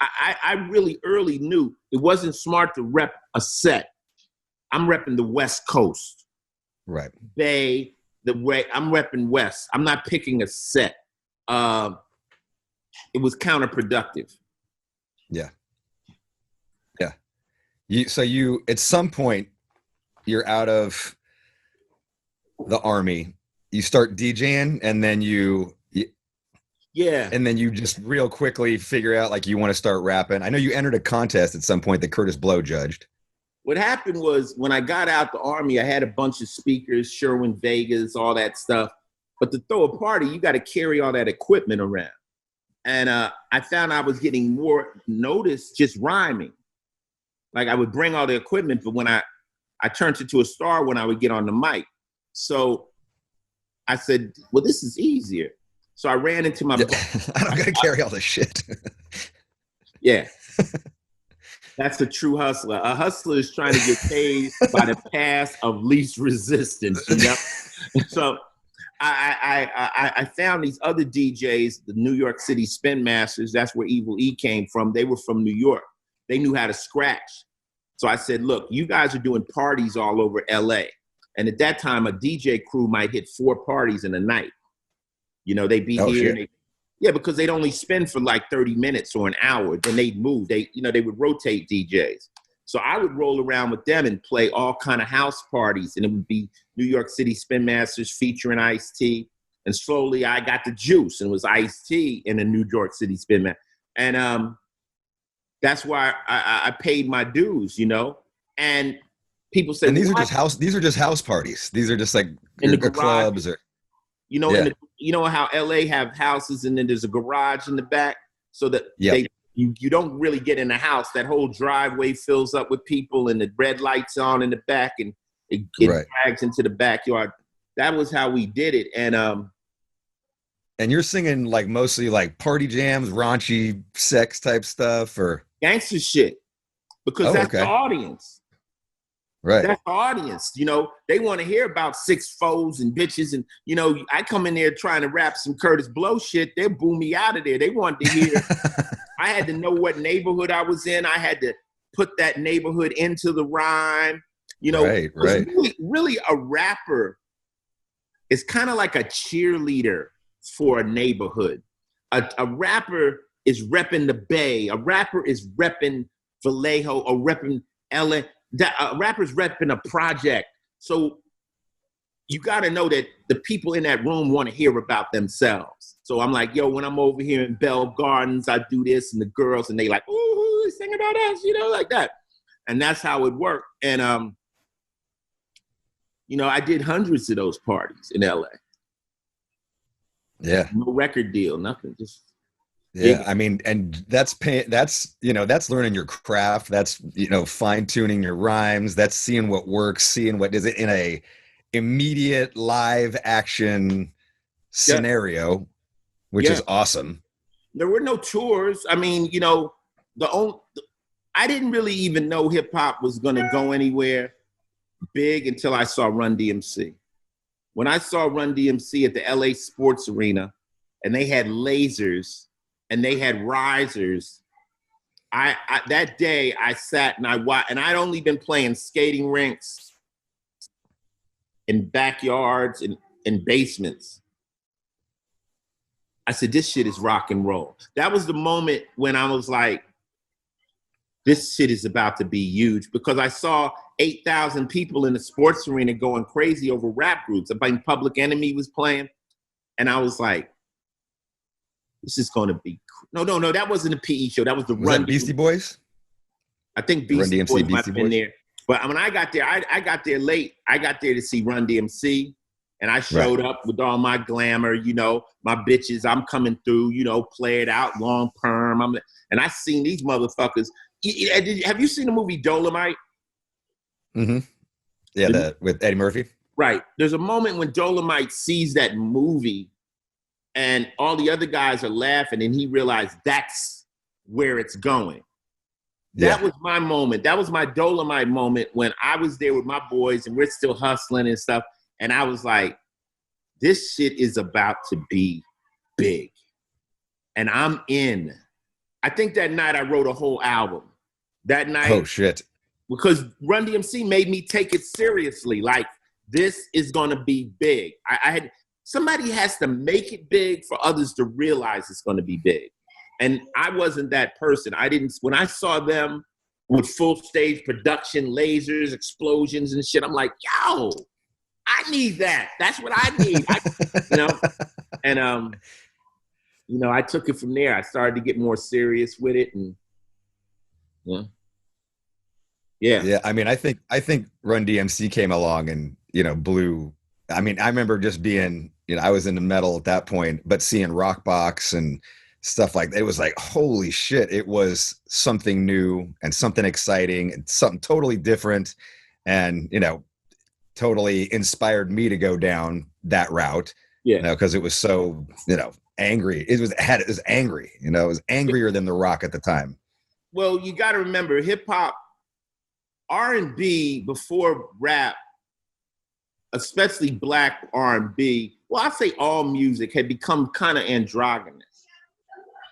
I really early knew it wasn't smart to rep a set. I'm repping the West Coast. Right. I'm repping West. I'm not picking a set. It was counterproductive. Yeah. Yeah. So at some point, you're out of the army, you start DJing, and then and then you just real quickly figure out, like, you want to start rapping. I know you entered a contest at some point that Curtis Blow judged. What happened was, when I got out the army, I had a bunch of speakers, Sherwin Vegas, all that stuff. But to throw a party, you got to carry all that equipment around. And I found I was getting more notice just rhyming. Like, I would bring all the equipment, but when I turned into a star when I would get on the mic. So I said, well, this is easier. So I ran into my... I don't got to carry all this shit. Yeah. That's a true hustler. A hustler is trying to get paid by the path of least resistance. So I found these other DJs, the New York City Spin Masters. That's where Evil E came from. They were from New York. They knew how to scratch. So I said, look, you guys are doing parties all over LA. And at that time, a DJ crew might hit 4 parties in a night. They'd be here. Because they'd only spin for like 30 minutes or an hour. Then they'd move. They would rotate DJs. So I would roll around with them and play all kind of house parties. And it would be New York City Spin Masters featuring Ice-T. And slowly I got the juice, and it was Ice-T in the New York City Spin Master. And that's why I paid my dues, And people say, and these are just house parties. These are just like in the clubs, or you know how LA have houses, and then there's a garage in the back, so that you don't really get in the house. That whole driveway fills up with people, and the red lights on in the back, and it drags into the backyard. That was how we did it, and you're singing like mostly like party jams, raunchy sex type stuff, or gangster shit, because that's the audience. Right. That's the audience. They want to hear about 6 foes and bitches. And, I come in there trying to rap some Curtis Blow shit. They'll boo me out of there. They want to hear. I had to know what neighborhood I was in. I had to put that neighborhood into the rhyme. Right. Really a rapper is kind of like a cheerleader for a neighborhood. A rapper is repping the Bay. A rapper is repping Vallejo or repping LA. A rapper's repping a project. So you got to know that the people in that room want to hear about themselves. So I'm like, yo, when I'm over here in Bell Gardens, I do this, and the girls, and they like, ooh, sing about us, like that. And that's how it worked. And, I did hundreds of those parties in LA. Yeah. No record deal, nothing. Just yeah. I mean, and that's learning your craft. That's, fine tuning your rhymes. That's seeing what works, seeing what is it in a immediate live action scenario, which is awesome. There were no tours. I mean, I didn't really even know hip hop was going to go anywhere big until I saw Run DMC. When I saw Run DMC at the LA Sports Arena, and they had lasers and they had risers, I that day I sat and I watched, and I'd only been playing skating rinks in backyards and in basements. I said, this shit is rock and roll. That was the moment when I was like, this shit is about to be huge, because I saw 8,000 people in the sports arena going crazy over rap groups. I think Public Enemy was playing. And I was like, this is going to be, no, that wasn't a PE show. That was the Run. That Beastie Boys? I think Beastie Boys might have been there. But when I got there, I got there late. I got there to see Run DMC. And I showed up with all my glamour, my bitches. I'm coming through, play it out, long perm. And I seen these motherfuckers. Have you seen the movie Dolomite? Mm-hmm. Yeah, with Eddie Murphy. Right. There's a moment when Dolomite sees that movie and all the other guys are laughing, and he realized that's where it's going. That was my moment. That was my Dolomite moment when I was there with my boys and we're still hustling and stuff. And I was like, this shit is about to be big. And I'm in. I think that night I wrote a whole album. That night. Oh, shit. Because Run DMC made me take it seriously. Like, this is going to be big. Somebody has to make it big for others to realize it's going to be big. And I wasn't that person. When I saw them with full stage production, lasers, explosions and shit, I'm like, yo, I need that. That's what I need. And I took it from there. I started to get more serious with it, and yeah. I mean, I think Run DMC came along and blew. I mean, I remember just being, I was into metal at that point, but seeing Rockbox and stuff like that, it was like, holy shit! It was something new and something exciting and something totally different, and totally inspired me to go down that route. Yeah, because it was so angry. It was angry. It was angrier than the rock at the time. Well, you got to remember, hip hop, R&B before rap, especially black R&B. Well, I say all music had become kind of androgynous.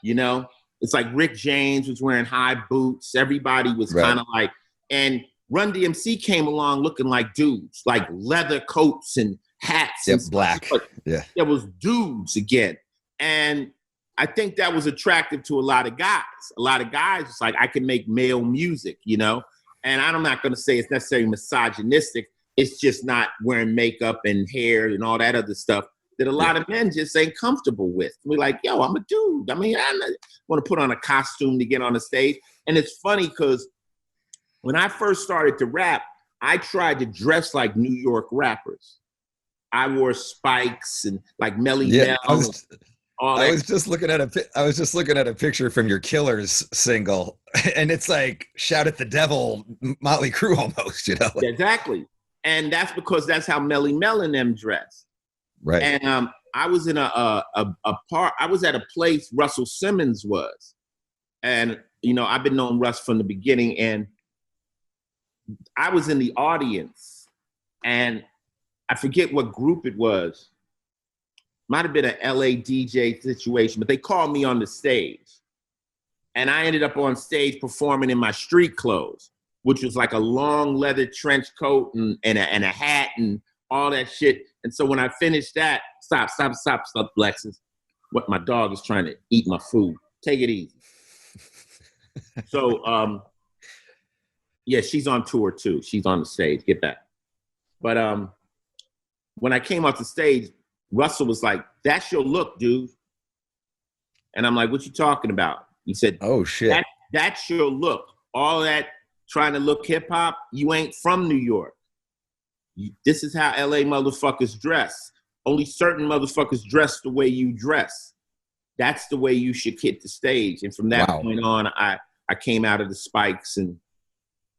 It's like Rick James was wearing high boots. Everybody was kind of like, and Run DMC came along looking like dudes, like leather coats and hats. Yep, and black. Yeah. There was dudes again. And I think that was attractive to a lot of guys. A lot of guys was like, I can make male music, And I'm not going to say it's necessarily misogynistic. It's just not wearing makeup and hair and all that other stuff that a lot of men just ain't comfortable with. We're like, yo, I'm a dude. I mean, I want to put on a costume to get on the stage. And it's funny because when I first started to rap, I tried to dress like New York rappers. I wore spikes and like Melly Mel. I was just looking at a picture from your Killers single, and it's like Shout at the Devil, Motley Crue almost, Exactly. And that's because that's how Melly Mel and them dress. Right. And I was in I was at a place Russell Simmons was. And, I've been knowing Russ from the beginning, and I was in the audience, and I forget what group it was. Might have been an LA DJ situation, but they called me on the stage. And I ended up on stage performing in my street clothes, which was like a long leather trench coat and a hat and all that shit. And so when I finished that, stop, Lexus. What, my dog is trying to eat my food. Take it easy. So, yeah, she's on tour too. She's on the stage. Get back. But when I came off the stage, Russell was like, "That's your look, dude." And I'm like, "What you talking about?" He said, "Oh shit, that's your look. All that trying to look hip hop. You ain't from New York. This is how LA motherfuckers dress. Only certain motherfuckers dress the way you dress. That's the way you should hit the stage." And from that point on, I came out of the spikes, and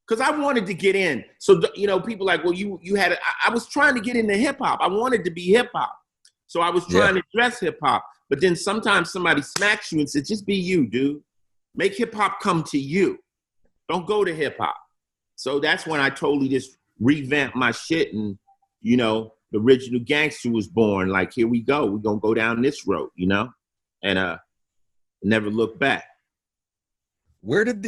because I wanted to get in. So, people like, well, you had, I was trying to get into hip hop. I wanted to be hip hop. So I was trying to dress hip hop. But then sometimes somebody smacks you and says, just be you, dude. Make hip hop come to you. Don't go to hip hop. So that's when I totally just revamped my shit. And, the original Gangsta was born. Like, here we go. We're going to go down this road, and never look back. Where did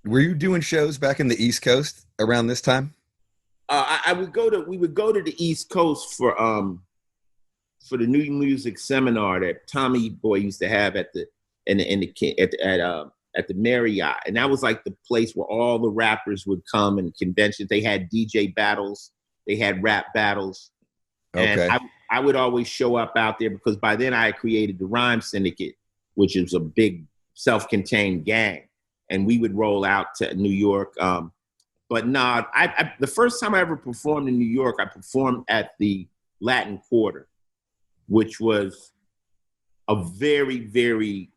were you doing shows back in the East Coast around this time? We would go to the East Coast for the new music seminar that Tommy Boy used to have at the Marriott, and that was like the place where all the rappers would come and conventions. They had DJ battles, they had rap battles, and I would always show up out there because by then I had created the Rhyme Syndicate, which is a big self-contained gang, and we would roll out to New York. But nah, the first time I ever performed in New York, I performed at the Latin Quarter, which was a very, very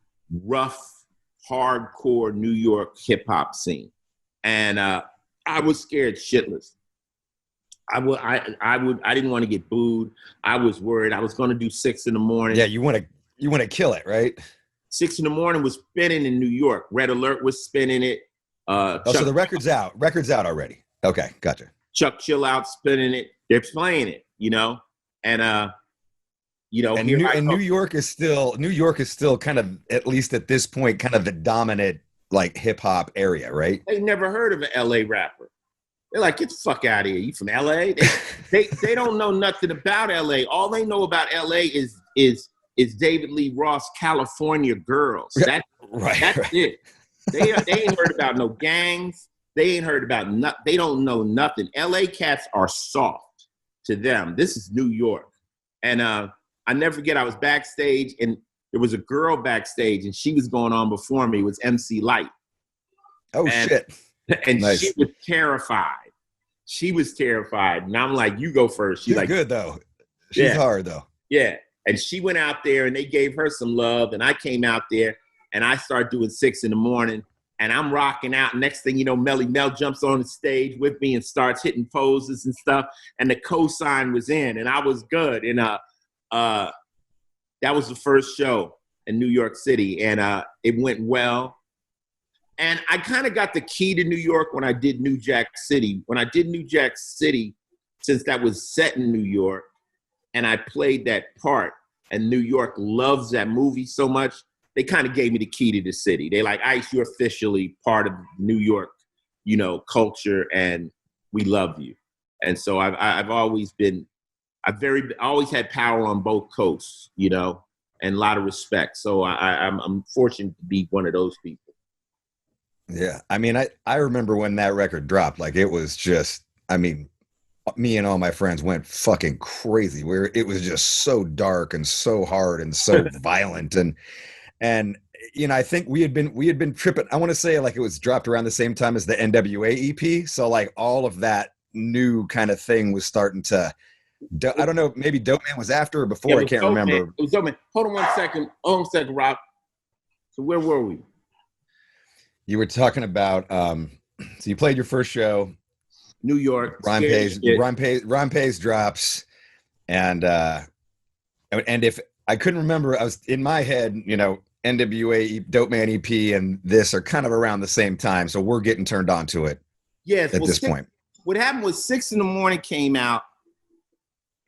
rough, hardcore New York hip hop scene. And I was scared shitless. I didn't want to get booed. I was worried. I was going to do 6 in the morning. Yeah, you want to kill it, right? 6 in the morning was spinning in New York. Red Alert was spinning it. So the record's out. Record's out already. Okay, gotcha. Chuck Chill Out spinning it. They're playing it, and New York is still kind of, at least at this point, kind of the dominant like hip hop area, right? They never heard of an LA rapper. They're like, get the fuck out of here. You from LA? They don't know nothing about LA. All they know about LA is David Lee Ross, California Girls. That's it. They ain't heard about no gangs. They ain't heard about they don't know nothing. LA cats are soft to them. This is New York. And I never forget, I was backstage and there was a girl backstage and she was going on before me. It was MC Light. Oh, shit. And nice. She was terrified. And I'm like, you go first. She's like, good though. She's hard though. Yeah. And she went out there and they gave her some love. And I came out there and I started doing 6 in the morning and I'm rocking out. Next thing you know, Melly Mel jumps on the stage with me and starts hitting poses and stuff. And the cosign was in and I was good. And that was the first show in New York City. And it went well. And I kind of got the key to New York when I did New Jack City. When I did New Jack City, since that was set in New York, and I played that part, and New York loves that movie so much, they kind of gave me the key to the city. They like, Ice, you're officially part of New York, culture, and we love you. And so I've always been, I always had power on both coasts, and a lot of respect. So I'm fortunate to be one of those people. Yeah. I mean, I remember when that record dropped, like it was just, me and all my friends went fucking crazy where it was just so dark and so hard and so violent. And I think we had been tripping. I want to say like it was dropped around the same time as the N.W.A. EP. So like all of that new kind of thing was starting to, I don't know, maybe Dope Man was after or before. I can't remember. It was Dope Man. Hold on one second, Rob. So where were we? You were talking about, so you played your first show. New York. Rhyme Pays drops. And if I couldn't remember, I was in my head, N.W.A. Dope Man EP and this are kind of around the same time. So we're getting turned on to it. Yes. At this point. What happened was 6 in the morning came out.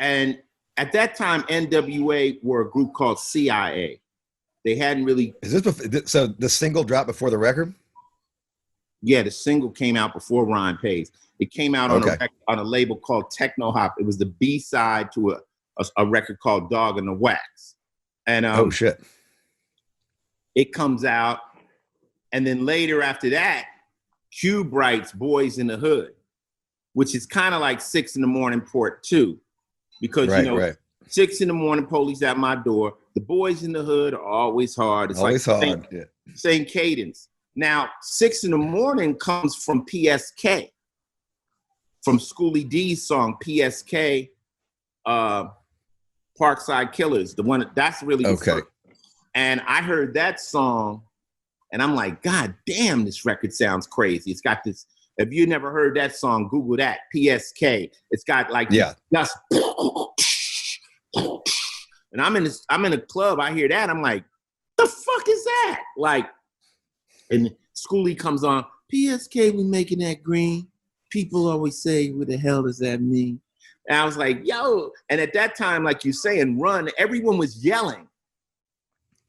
And at that time, N.W.A. were a group called CIA. They hadn't really. Is this so the single dropped before the record? Yeah, the single came out before Rhyme Pays. It came out on a label called Techno Hop. It was the B-side to a record called Dog in the Wax. And oh shit. It comes out, and then later after that, Cube writes Boys in the Hood, which is kind of like 6 in the Morning Part 2. Because, 6 in the morning, police at my door. The boys in the hood are always hard. It's always like hard. Same cadence. Now, 6 in the morning comes from PSK, from Schoolie D's song PSK, Parkside Killers. The one that's really the first. And I heard that song, and I'm like, God damn, this record sounds crazy. It's got this. If you never heard that song, Google that PSK. It's got like just. And I'm in a club. I hear that. I'm like, the fuck is that? Like, and Schoolie comes on. PSK, we making that green. People always say, what the hell does that mean? And I was like, yo. And at that time, like you saying, Run, everyone was yelling.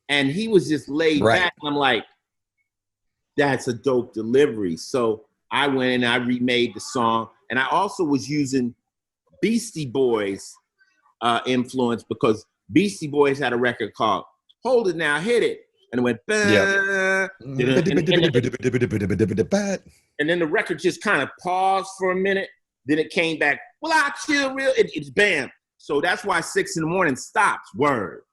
And he was just laid back. And I'm like, that's a dope delivery. So I went and I remade the song. And I also was using Beastie Boys influence, because Beastie Boys had a record called Hold It Now, Hit It. And it went, and then the record just kind of paused for a minute. Then it came back, well, I chill real. It's bam. So that's why 6 in the morning stops, word.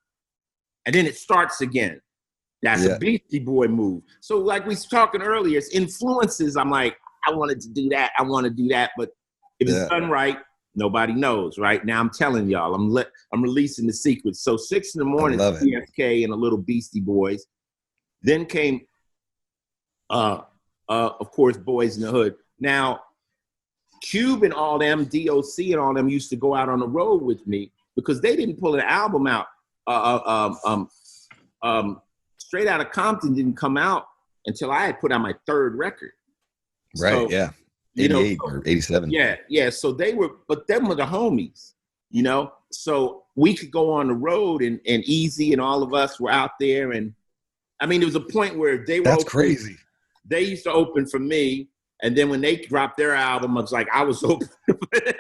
And then it starts again. That's a Beastie Boy move. So like we was talking earlier, it's influences. I'm like, I wanted to do that. I want to do that. But if it's done right, nobody knows, right? Now I'm telling y'all, I'm releasing the secrets. So 6 in the morning, PSK and a little Beastie Boys. Then came, of course, Boys in the Hood. Now, Cube and all them, DOC and all them used to go out on the road with me because they didn't pull an album out. Straight Outta Compton didn't come out until I had put out my third record. Right, so, yeah. 88 or 87. Yeah. So they were, but them were the homies, So we could go on the road and Easy and all of us were out there. And I mean, there was a point where they were That's crazy. They used to open for me. And then when they dropped their album, I was like, I was open for them.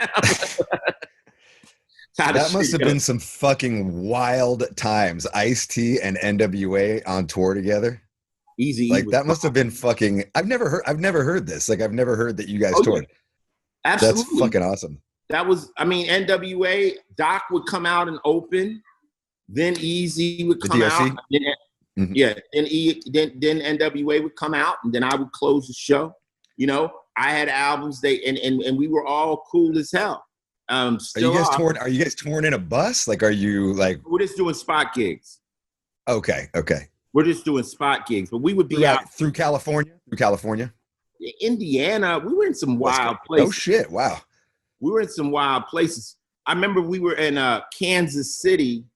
That must have been some fucking wild times. Ice-T and N.W.A. on tour together. Easy. Like that must have been fucking. I've never heard this. Like I've never heard that you guys toured. Yeah. Absolutely. That's fucking awesome. That was. I mean, N.W.A. Doc would come out and open. Then Easy would come out. Then, yeah. Then N.W.A. would come out, and then I would close the show. I had albums. And we were all cool as hell. Are you guys touring in a bus? Like, are you like? We're just doing spot gigs. Okay. We're just doing spot gigs, but we would be out through California. Indiana. We were in some wild places. Oh shit! Wow. We were in some wild places. I remember we were in Kansas City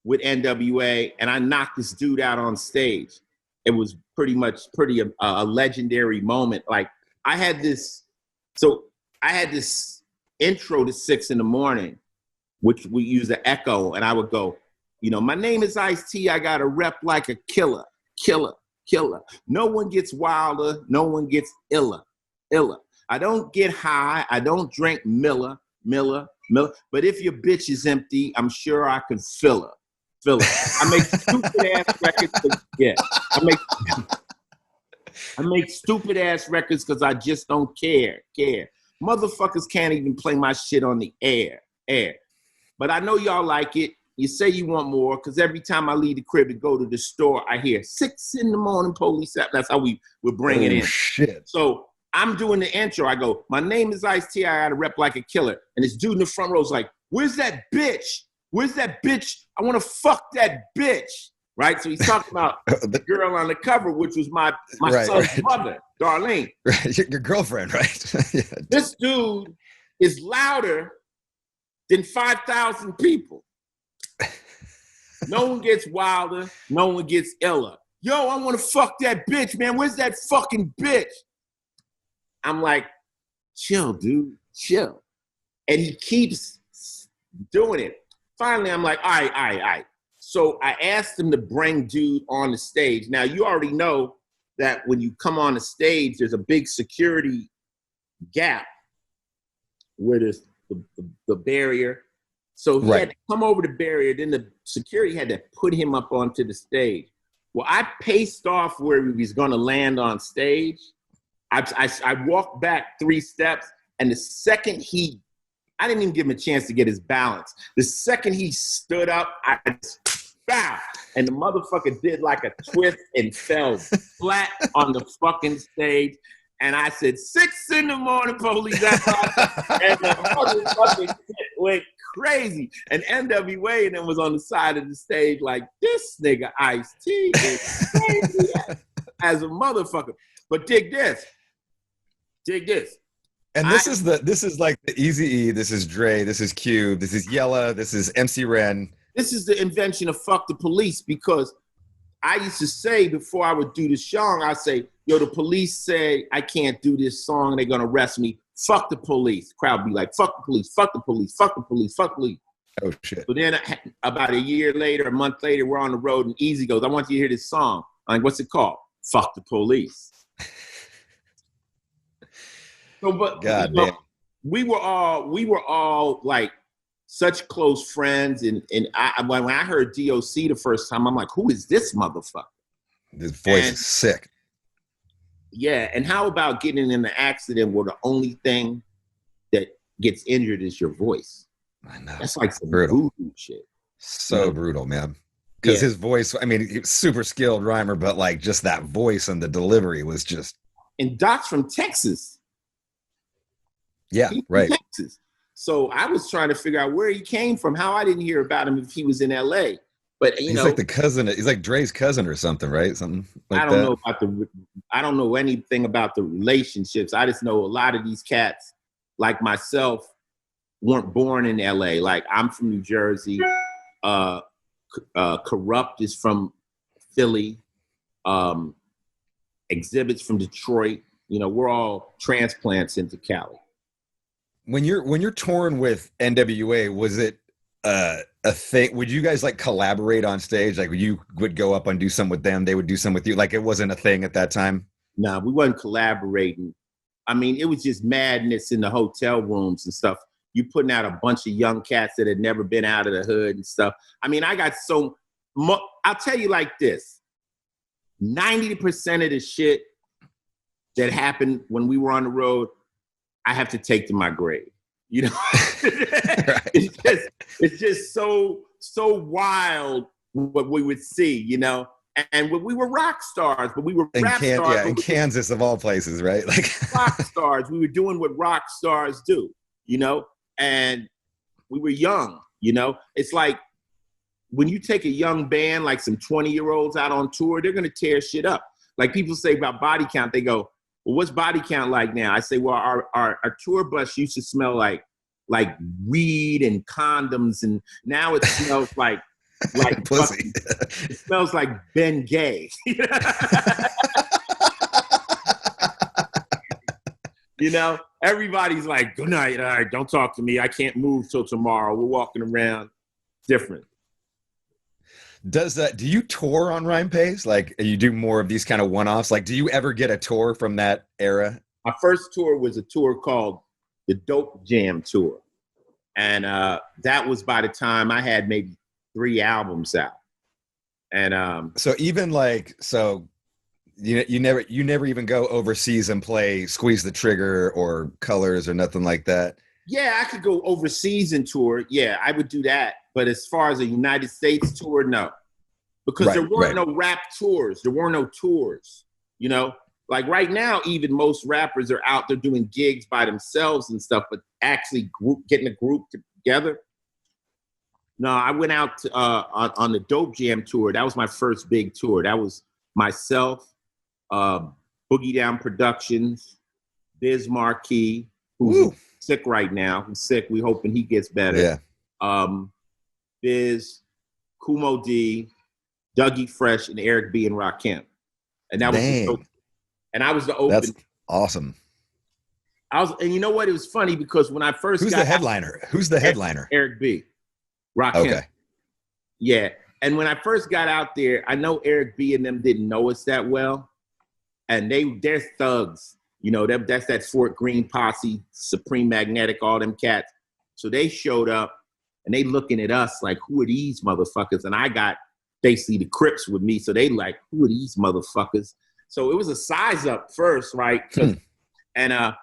with N.W.A. and I knocked this dude out on stage. It was pretty a legendary moment. Like I had this intro to 6 in the morning, which we use the echo, and I would go, my name is Ice-T. I got a rep like a killer. No one gets wilder. No one gets iller. I don't get high. I don't drink Miller. But if your bitch is empty, I'm sure I can fill her. I make stupid ass records. I make stupid ass records because I just don't care. Motherfuckers can't even play my shit on the air. But I know y'all like it. You say you want more, because every time I leave the crib to go to the store, I hear 6 in the morning, police. That's how we're bringing it in. Shit. So I'm doing the intro. I go, my name is Ice-T. I got to rep like a killer. And this dude in the front row is like, where's that bitch? I want to fuck that bitch. Right? So he's talking about the girl on the cover, which was my son's mother, Darlene. Right. Your girlfriend, right? Yeah. This dude is louder than 5,000 people. No one gets wilder. No one gets iller. Yo, I want to fuck that bitch, man. Where's that fucking bitch? I'm like, chill, dude. Chill. And he keeps doing it. Finally, I'm like, all right. So I asked him to bring dude on the stage. Now, you already know that when you come on the stage, there's a big security gap where there's the barrier. So he had to come over the barrier. Then the security had to put him up onto the stage. Well, I paced off where he was going to land on stage. I walked back 3 steps, and the second I didn't even give him a chance to get his balance. The second he stood up, I just, bow, and the motherfucker did like a twist and fell flat on the fucking stage. And I said, 6 in the morning, police. And the motherfucking shit went crazy. And N.W.A. and them was on the side of the stage like, this nigga Ice T is crazy as a motherfucker. But dig this. And this is like the Eazy-E, this is Dre, this is Cube, this is Yella, this is MC Ren. This is the invention of fuck the police, because I used to say before I would do the song, I'd say, yo, the police say I can't do this song, they're gonna arrest me. Fuck the police. Crowd be like, fuck the police, fuck the police, fuck the police, fuck the police. Oh shit. So then about a year later, a month later, we're on the road and Eazy goes, I want you to hear this song. I'm like, what's it called? Fuck the police. So, but God you know, damn. we were all like such close friends, and when I heard DOC the first time, I'm like, who is this motherfucker? This voice is sick. Yeah, and how about getting in an accident where the only thing that gets injured is your voice? I know. That's like some brutal voodoo shit. So brutal, man. Because his voice, I mean, he was super skilled rhymer, but like just that voice and the delivery was just. And Doc's from Texas. Yeah, right. Texas. So I was trying to figure out where he came from, how I didn't hear about him if he was in LA. But he's like the cousin. He's like Dre's cousin or something, right? Something like I don't know anything about the relationships. I just know a lot of these cats, like myself, weren't born in LA. Like I'm from New Jersey. Corrupt is from Philly. Exhibits from Detroit. You know, we're all transplants into Cali. When you're touring with N.W.A, was it a thing? Would you guys like collaborate on stage? Like you would go up and do something with them, they would do something with you. Like it wasn't a thing at that time. No, we wasn't collaborating. I mean, it was just madness in the hotel rooms and stuff. You putting out a bunch of young cats that had never been out of the hood and stuff. I mean, I got I'll tell you like this: 90% of the shit that happened when we were on the road, I have to take to my grave. You know, it's just so wild what we would see, you know. And we were rock stars, but we were rap stars. Yeah, in Kansas of all places, right? Like rock stars. We were doing what rock stars do, you know. And we were young, you know. It's like when you take a young band, like some 20-year-olds out on tour, they're gonna tear shit up. Like people say about body count, they go, well, what's body count like now? I say, well, our tour bus used to smell like weed and condoms, and now it smells like pussy. It smells like Ben Gay. You know, everybody's like, good night, all right, don't talk to me. I can't move till tomorrow. We're walking around different. Do you tour on Rhyme Pays? Like you do more of these kind of one-offs? Like do you ever get a tour from that era? My first tour was a tour called the Dope Jam Tour. And that was by the time I had maybe 3 albums out. And so even like, so you never even go overseas and play Squeeze the Trigger or Colors or nothing like that? Yeah, I could go overseas and tour. Yeah, I would do that. But as far as a United States tour, no. Because there weren't no rap tours. There weren't no tours, you know? Like right now, even most rappers are out there doing gigs by themselves and stuff, but actually getting a group together. No, I went out to, on the Dope Jam tour. That was my first big tour. That was myself, Boogie Down Productions, Biz Marquee, who's sick right now. He's sick. We hoping he gets better. Yeah. Biz, Kumo D, Dougie Fresh, and Eric B. and Rakim. And that was the dope. And I was the open. That's awesome. And you know what? It was funny because when I first Who's the headliner? Who's the headliner? Eric B. Rakim. Okay. Yeah. And when I first got out there, I know Eric B. and them didn't know us that well. and they're thugs. You know, that's that Fort Greene posse, Supreme Magnetic, all them cats. So they showed up and they looking at us like, who are these motherfuckers? And I got basically the Crips with me. So they like, who are these motherfuckers? So it was a size up first, right? And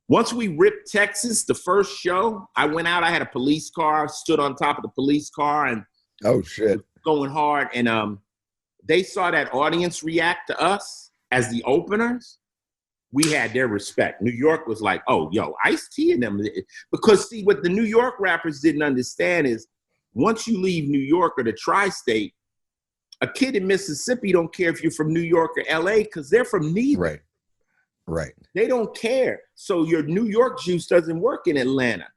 once we ripped Texas, the first show, I went out, I had a police car, stood on top of the police car and oh shit, going hard. And they saw that audience react to us as the openers. We had their respect. New York was like, oh, yo, Ice-T and them. Because see, what the New York rappers didn't understand is once you leave New York or the tri-state, a kid in Mississippi don't care if you're from New York or LA because they're from neither. Right. They don't care. So your New York juice doesn't work in Atlanta.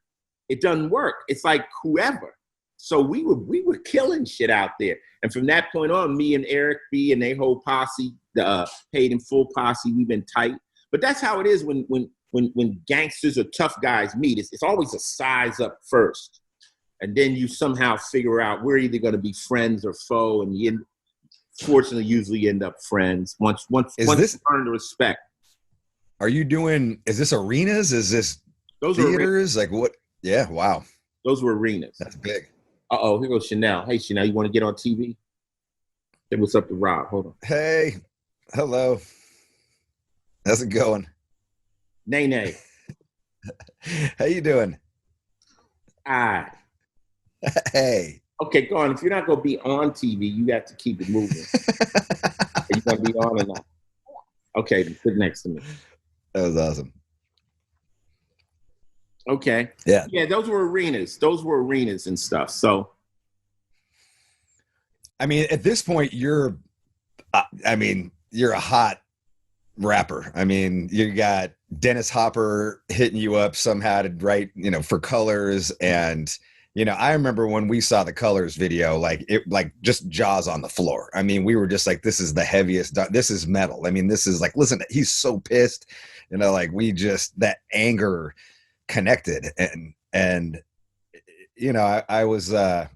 It doesn't work. It's like whoever. So we were killing shit out there. And from that point on, me and Eric B and their whole posse, the Paid in Full posse, we've been tight. But that's how it is when gangsters or tough guys meet. It's always a size up first. And then you somehow figure out we're either going to be friends or foe. And you fortunately usually end up friends once you earn the respect. Are you doing, is this arenas? Is this those theaters? Like what? Yeah, wow. Those were arenas. That's big. Uh-oh, here goes Chanel. Hey, Chanel, you want to get on TV? Hey, what's up to Rob? Hold on. Hey, hello. How's it going? Nay. How you doing? Ah. Hey. Okay, go on. If you're not going to be on TV, you got to keep it moving. Are you going to be on or not? Okay, sit next to me. That was awesome. Okay. Yeah. Yeah, those were arenas. Those were arenas and stuff. So. I mean, at this point, you're a hot rapper. I mean, you got Dennis Hopper hitting you up somehow to write, for Colors. And, I remember when we saw the Colors video, like just jaws on the floor. I mean, we were just like, this is the heaviest, this is metal. I mean, this is like, listen, he's so pissed, that anger connected. And I was, like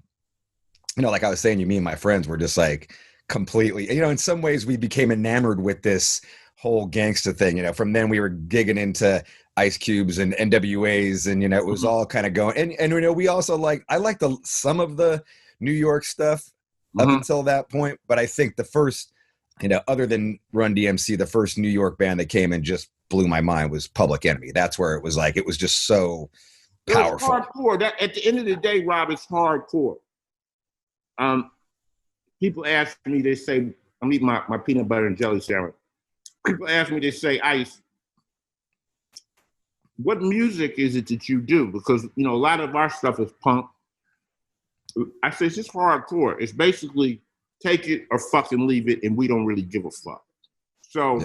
I was saying, me and my friends were just like completely, in some ways we became enamored with this whole gangsta thing. From then we were gigging into Ice Cubes and N.W.As, and it was all kind of going. And we also I liked some of the New York stuff up until that point. But I think the first, other than Run DMC, the first New York band that came and just blew my mind was Public Enemy. That's where it was like it was just so powerful. It was hardcore. That at the end of the day, Rob, it's hardcore. People ask me, they say, I'm eating my peanut butter and jelly sandwich. People ask me, they say, Ice, what music is it that you do? Because, a lot of our stuff is punk. I say, it's just hardcore. It's basically take it or fucking leave it, and we don't really give a fuck. So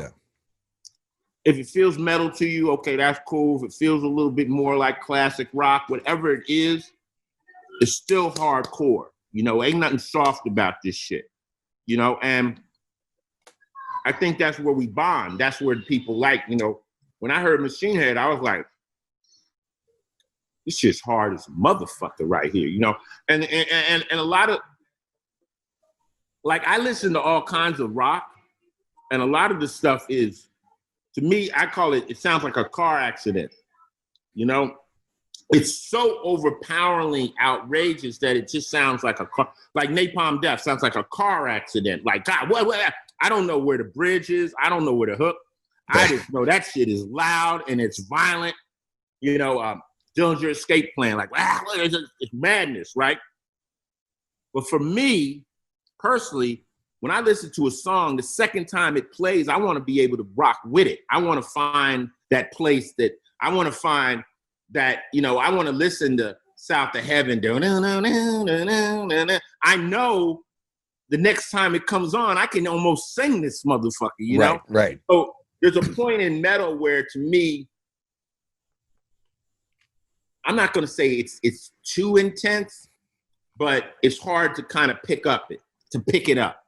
if it feels metal to you, okay, that's cool. If it feels a little bit more like classic rock, whatever it is, it's still hardcore. Ain't nothing soft about this shit. And I think that's where we bond. That's where people when I heard Machine Head, I was like, this shit's hard as a motherfucker right here, And a lot of, I listen to all kinds of rock, and a lot of the stuff is, to me, I call it sounds like a car accident, It's so overpoweringly outrageous that it just sounds like a car, like Napalm Death sounds like a car accident. Like, God, what? I don't know where the bridge is. I don't know where the hook. I just know that shit is loud and it's violent. Dillinger Escape Plan, it's madness, right? But for me, personally, when I listen to a song, the second time it plays, I want to be able to rock with it. I want to find that place that I want to find that, I want to listen to South of Heaven. I know the next time it comes on, I can almost sing this motherfucker, you know? Right. So there's a point in metal where, to me, I'm not going to say it's too intense, but it's hard to kind of pick it up.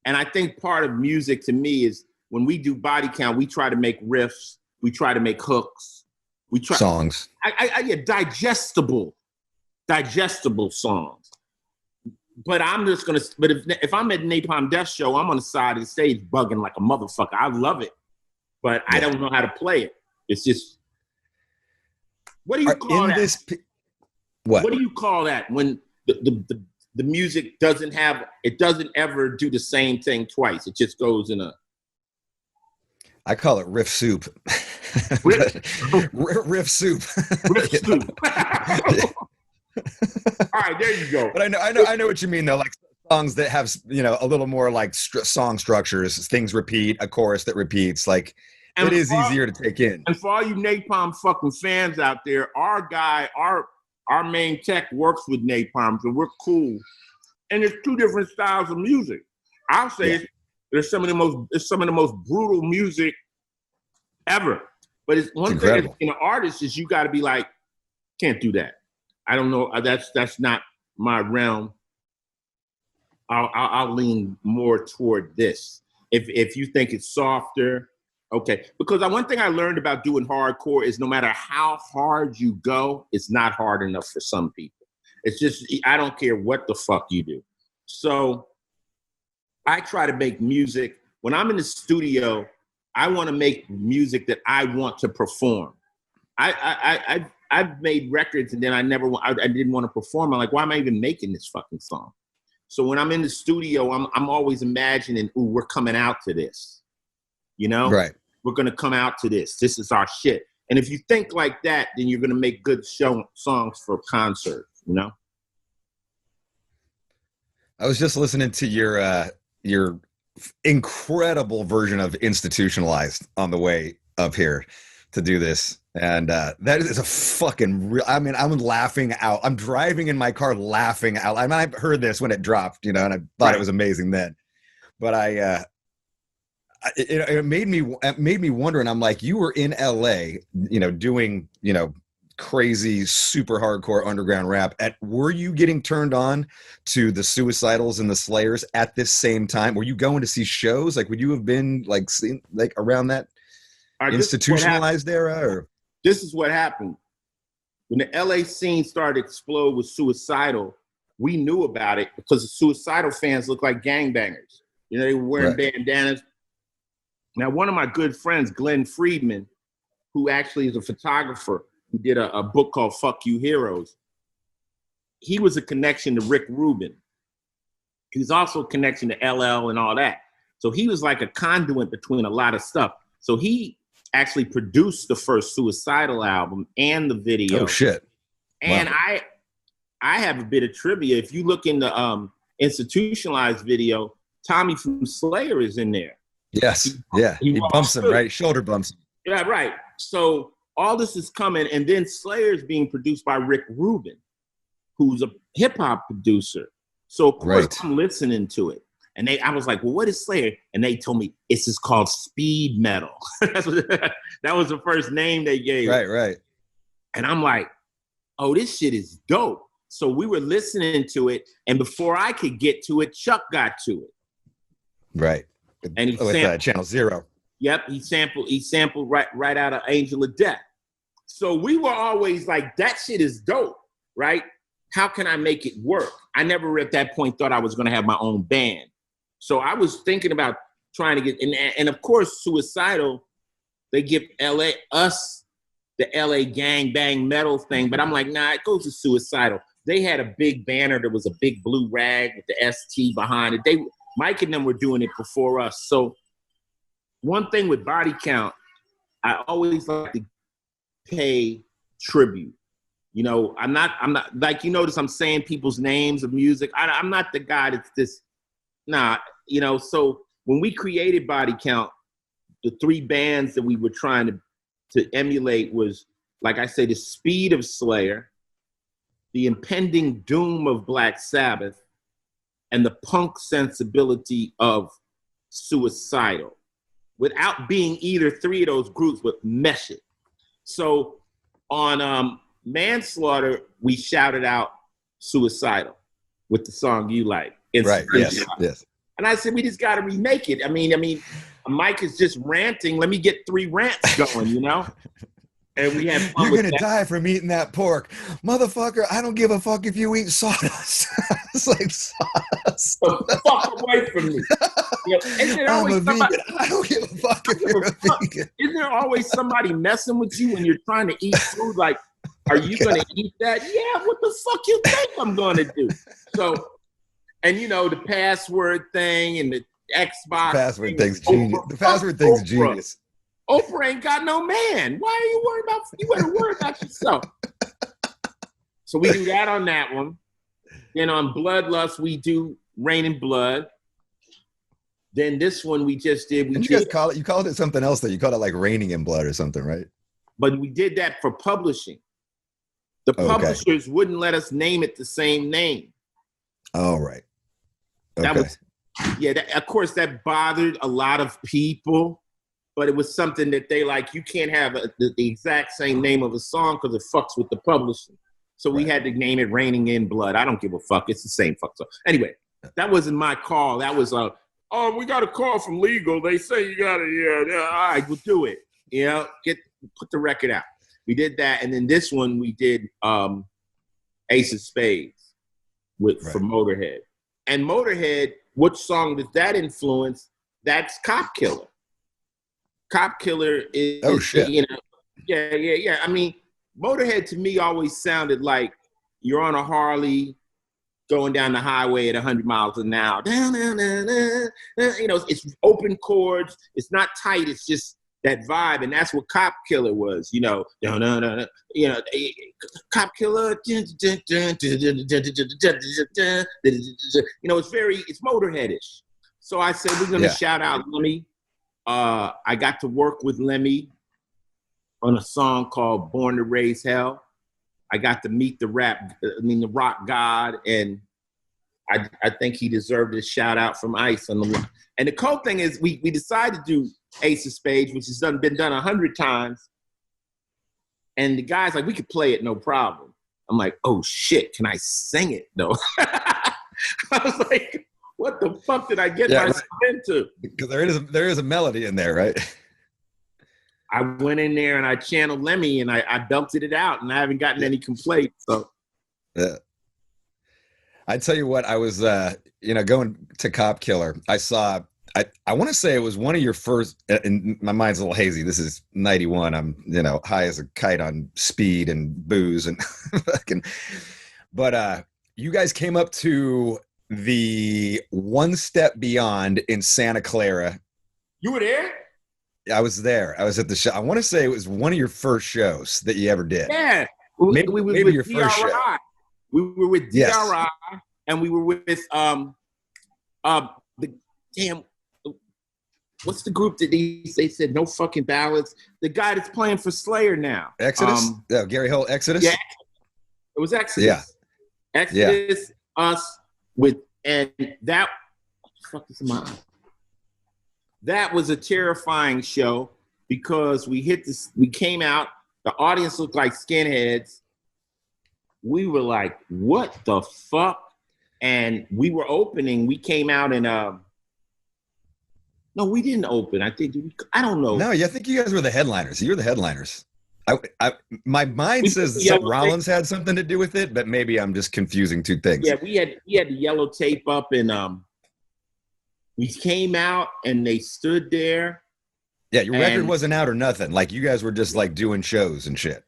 And I think part of music to me is when we do body count, we try to make riffs, we try to make hooks, we try songs. I get digestible songs. But I'm just gonna. But if I'm at Napalm Death show, I'm on the side of the stage bugging like a motherfucker. I love it. but I don't know how to play it. It's just, what do you call that? What do you call that when the music doesn't ever do the same thing twice? It just goes in a. I call it riff soup. Riff soup. Riff soup. All right, there you go. But I know what you mean though. Like songs that have a little more like song structures, things repeat, a chorus that repeats. Like it is easier to take in. And for all you Napalm fucking fans out there, our main tech works with Napalm, so we're cool. And there's two different styles of music. I'll say it's some of the most brutal music ever. But it's one thing as an artist is you got to be like, can't do that. I don't know. That's not my realm. I'll lean more toward this. If you think it's softer, okay. Because one thing I learned about doing hardcore is no matter how hard you go, it's not hard enough for some people. It's just, I don't care what the fuck you do. So I try to make music. When I'm in the studio, I want to make music that I want to perform. I've made records and then I didn't want to perform. I'm like, why am I even making this fucking song? So when I'm in the studio, I'm always imagining, ooh, we're coming out to this. Right. We're going to come out to this. This is our shit. And if you think like that, then you're going to make good songs for concerts, I was just listening to your incredible version of Institutionalized on the way up here to do this. And that is a fucking real, I'm laughing out. I'm driving in my car laughing out. I heard this when it dropped, and I thought it was amazing then. But it made me wonder, and I'm like, you were in LA, doing, crazy, super hardcore underground rap. Were you getting turned on to the Suicidals and the Slayers at this same time? Were you going to see shows? Like, would you have been like around that Institutionalized era? Or this is what happened when the LA scene started to explode with Suicidal. We knew about it because the Suicidal fans look like gangbangers. They were wearing bandanas. Now, one of my good friends, Glenn Friedman, who actually is a photographer, who did a book called Fuck You Heroes. He was a connection to Rick Rubin. He was also a connection to LL and all that. So he was like a conduit between a lot of stuff. So he actually produced the first Suicidal album and the video. Oh, shit. And wow. I have a bit of trivia. If you look in the Institutionalized video, Tommy from Slayer is in there. Yes. He bumps him, right? Shoulder bumps him. Yeah, right. So all this is coming, and then Slayer is being produced by Rick Rubin, who's a hip hop producer. So of course I'm listening to it, and I was like, "Well, what is Slayer?" And they told me it's just called speed metal. That was the first name they gave. Right. And I'm like, "Oh, this shit is dope." So we were listening to it, and before I could get to it, Chuck got to it. Right. And he with Channel Zero. Yep, he sampled right out of Angel of Death. So we were always like, that shit is dope, right? How can I make it work? I never at that point thought I was going to have my own band. So I was thinking about trying to get, and of course, Suicidal, they give us the LA gang bang metal thing, but I'm like, nah, it goes to Suicidal. They had a big banner that was a big blue rag with the ST behind it. Mike and them were doing it before us. So one thing with Body Count, I always like to pay tribute. I'm not like, you notice I'm saying people's names of music. I'm not the guy that's this, so when we created Body Count, the three bands that we were trying to emulate was, like I say, the speed of Slayer, the impending doom of Black Sabbath, and the punk sensibility of Suicidal, without being either three of those groups, but mesh it. So on Manslaughter, we shouted out Suicidal with the song You Like. Right, yes. And I said, we just got to remake it. I mean, Mike is just ranting. Let me get 3 rants going, And we had fun. You're going to die from eating that pork. Motherfucker, I don't give a fuck if you eat sawdust. It's like sauce. The fuck away from me. You know, isn't there I'm always a somebody, vegan. I don't give a fuck if you're a vegan. isn't there always somebody messing with you when you're trying to eat food? Like, are you gonna eat that? Yeah, what the fuck you think I'm gonna do? So, and you know, the password thing and the Xbox. The password thing's genius. The password thing's genius. Oprah ain't got no man. Why are you worried about? You better worry about yourself. So we do that on that one. Then on Bloodlust, we do Rain in Blood. Then this one we just did. You guys call it? You called it something else though. You called it like Raining in Blood or something, right? But we did that for publishing. The publishers wouldn't let us name it the same name. Oh, right. Okay. That was, of course, that bothered a lot of people, but it was something that they like, you can't have the exact same name of a song because it fucks with the publishing. So we had to name it Raining in Blood. I don't give a fuck. It's the same fuck song. Anyway, that wasn't my call. That was, oh, we got a call from legal. They say you got to, all right, we'll do it. You know, put the record out. We did that, and then this one we did Ace of Spades for Motorhead. And Motorhead, which song does that influence? That's Cop Killer. Cop Killer is, you know, yeah. I mean, Motorhead to me always sounded like you're on a Harley going down the highway at 100 miles an hour. You know, it's open chords. It's not tight. It's just that vibe, and that's what Cop Killer was, you know. You know, Cop Killer. You know, it's Motorheadish. So I said we're gonna shout out Lemmy. I got to work with Lemmy on a song called "Born to Raise Hell." I got to meet the rock god, and I think he deserved a shout out from Ice. And the cool thing is, we decided to do Ace of Spades, which has been done 100 times. And the guy's like, we could play it, no problem. I'm like, oh shit, can I sing it though? I was like, what the fuck did I get myself into? Because there is a melody in there, right? I went in there and I channeled Lemmy and I belted it out, and I haven't gotten any complaints. So yeah. I tell you what, I was going to Cop Killer. I saw I want to say it was one of your first, and my mind's a little hazy. This is 91. I'm, high as a kite on speed and booze and fucking, but you guys came up to the One Step Beyond in Santa Clara. You were there? I was there. I was at the show. I want to say it was one of your first shows that you ever did. Yeah. Maybe your first show. We were with DRI, and we were with what's the group that they said no fucking ballads? The guy that's playing for Slayer now. Exodus? Gary Holt, Exodus? Yeah. It was Exodus. Yeah. Exodus, us, and that, fuck this in my eye. That was a terrifying show because we came out, the audience looked like skinheads. We were like, what the fuck? And we were opening, we came out and, no, we didn't open. I don't know. No, I think you guys were the headliners. You were the headliners. My mind says that Rollins had something to do with it, but maybe I'm just confusing two things. Yeah, we had the yellow tape up, and we came out and they stood there. Yeah, your record wasn't out or nothing. Like you guys were just like doing shows and shit.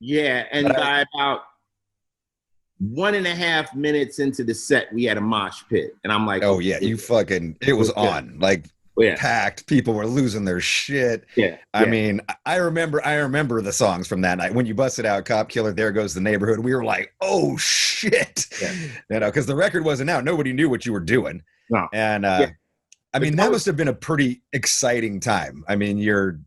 Yeah, and by about 1.5 minutes into the set, we had a mosh pit, and I'm like, oh yeah, it was on, like packed. People were losing their shit. Yeah, I mean, I remember the songs from that night when you busted out "Cop Killer," "There Goes the Neighborhood." We were like, oh shit, because the record wasn't out. Nobody knew what you were doing. No, and I mean, that must have been a pretty exciting time. I mean, you're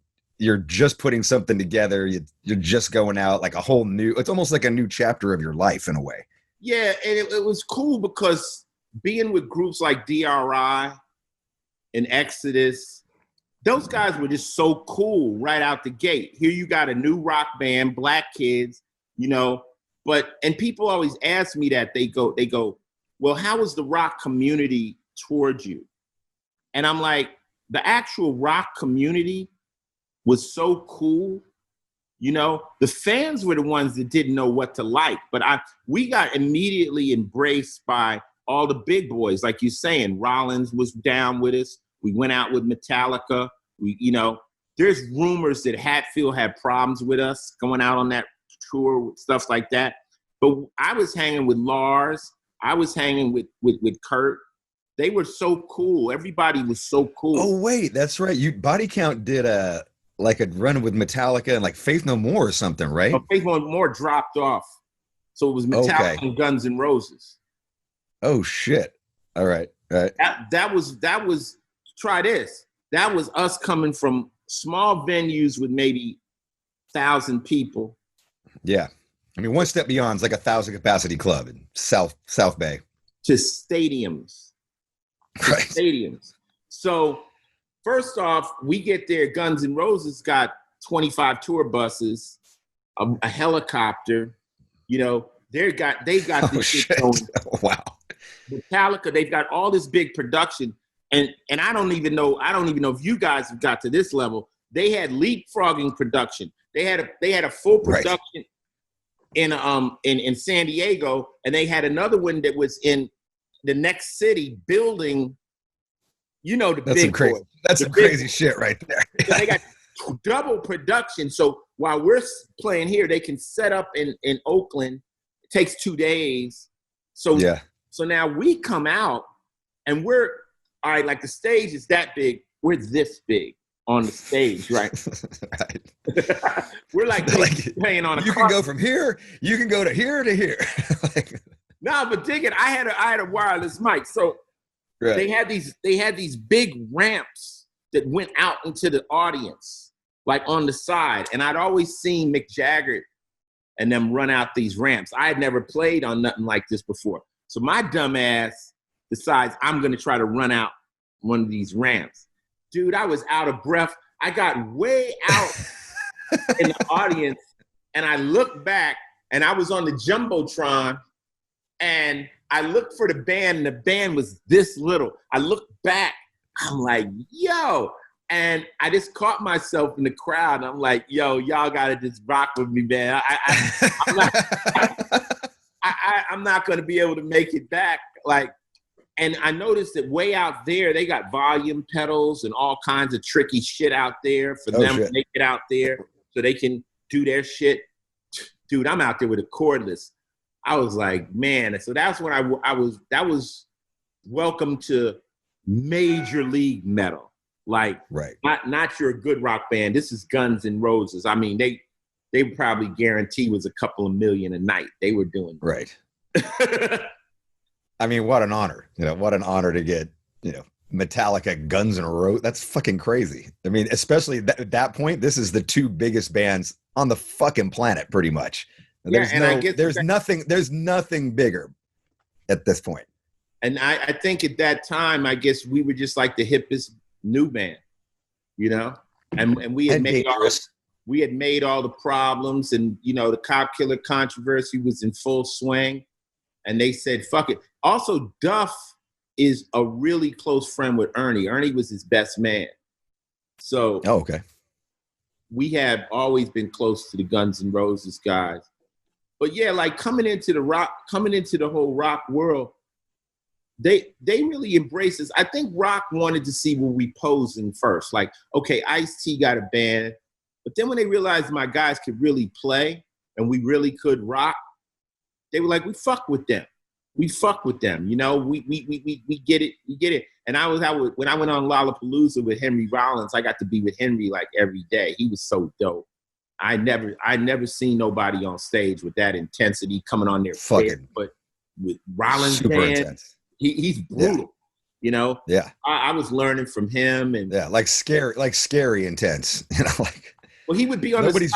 just putting something together. You're just going out like it's almost like a new chapter of your life in a way. Yeah, and it was cool because being with groups like DRI and Exodus, those guys were just so cool right out the gate. Here you got a new rock band, black kids, and people always ask me that. They go, well, how was the rock community towards you? And I'm like, the actual rock community was so cool You know, the fans were the ones that didn't know what to like, but we got immediately embraced by all the big boys. Like you're saying, Rollins was down with us. We went out with Metallica. There's rumors that Hatfield had problems with us going out on that tour, stuff like that. But I was hanging with Lars. I was hanging with Kurt. They were so cool. Everybody was so cool. Oh, wait, that's right. Body Count did a run with Metallica and like Faith No More or something, right? Oh, Faith No More dropped off. So it was Metallica and Guns N' Roses. Oh, shit. All right. That was, try this. That was us coming from small venues with maybe 1,000 people. Yeah. I mean, One Step Beyond's like 1,000 capacity club in South Bay. To stadiums. Right. Stadiums. So first off, we get there. Guns N' Roses got 25 tour buses, a helicopter. They got this shit going. Wow. Metallica, they've got all this big production, and I don't even know if you guys have got to this level. They had leapfrogging production. They had a full production in San Diego, and they had another one that was in the next city building. That's big boys. That's some crazy shit right there. So they got double production. So while we're playing here, they can set up in Oakland. It takes 2 days. So now we come out and we're all right. Like the stage is that big. We're this big on the stage, right? Right. We're like playing on a. You can go from here. You can go to here to here. No, but dig it. I had a wireless mic, so they had these big ramps that went out into the audience, like on the side. And I'd always seen Mick Jagger and them run out these ramps. I had never played on nothing like this before. So my dumb ass decides I'm going to try to run out one of these ramps. Dude, I was out of breath. I got way out in the audience, and I looked back, and I was on the Jumbotron, and I looked for the band, and the band was this little. I looked back. I'm like, yo. And I just caught myself in the crowd, and I'm like, yo, y'all got to just rock with me, man. I'm not going to be able to make it back. And I noticed that way out there, they got volume pedals and all kinds of tricky shit out there for them to make it out there so they can do their shit. Dude, I'm out there with a cordless. I was like, man. So that's when that was welcome to major league metal. Like, not your good rock band. This is Guns N' Roses. I mean, they probably guarantee was a couple of million a night. They were doing right. I mean, what an honor! What an honor to get Metallica, Guns N' Roses. That's fucking crazy. I mean, especially at that point, this is the two biggest bands on the fucking planet, pretty much. There's nothing bigger at this point. And I think at that time, I guess we were just like the hippest new band, and we had made all the problems, and the Cop Killer controversy was in full swing, and they said fuck it. Also, Duff is a really close friend with Ernie. Ernie was his best man, so we have always been close to the Guns N' Roses guys. But yeah, like coming into the whole rock world, they really embraced us. I think rock wanted to see were we posing first. Like, okay, Ice-T got a band, but then when they realized my guys could really play and we really could rock, they were like, we fuck with them. We fuck with them. We get it. We get it. And when I went on Lollapalooza with Henry Rollins, I got to be with Henry like every day. He was so dope. I never seen nobody on stage with that intensity coming on their fucking. But with Rollins, super intense. He's brutal. Yeah. I was learning from him, and like scary intense. Well, he would be on. Nobody's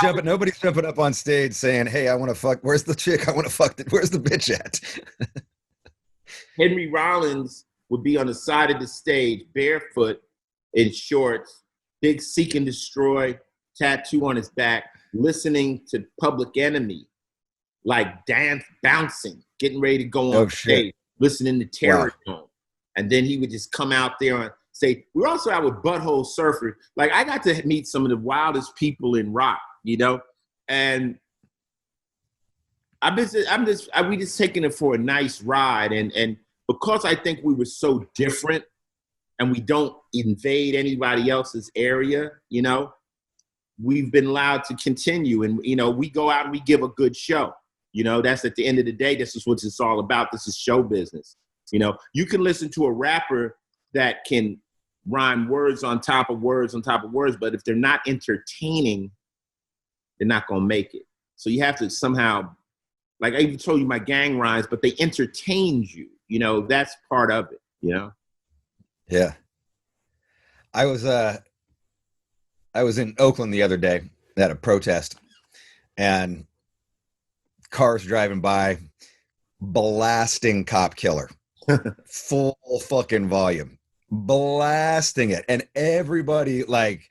jumping up on stage saying, "Hey, I want to fuck. Where's the chick? I want to fuck. Where's the bitch at?" Henry Rollins would be on the side of the stage, barefoot, in shorts, big Seek and Destroy tattoo on his back, listening to Public Enemy, like bouncing, getting ready to go on stage, listening to Terror Dome. And then he would just come out there and say, we're also out with Butthole Surfer. Like, I got to meet some of the wildest people in rock, And we just taking it for a nice ride. And because I think we were so different and we don't invade anybody else's area, you know, we've been allowed to continue. And, you know, we go out and we give a good show. You know, that's at the end of the day, this is what it's all about. This is show business. You know, you can listen to a rapper that can rhyme words on top of words on top of words, but if they're not entertaining, they're not going to make it. So you have to somehow, like I even told you my gang rhymes, but they entertained you. You know, that's part of it, you know? Yeah. I was in Oakland the other day at a protest, and cars driving by, blasting Cop Killer, full fucking volume, blasting it. And everybody, like,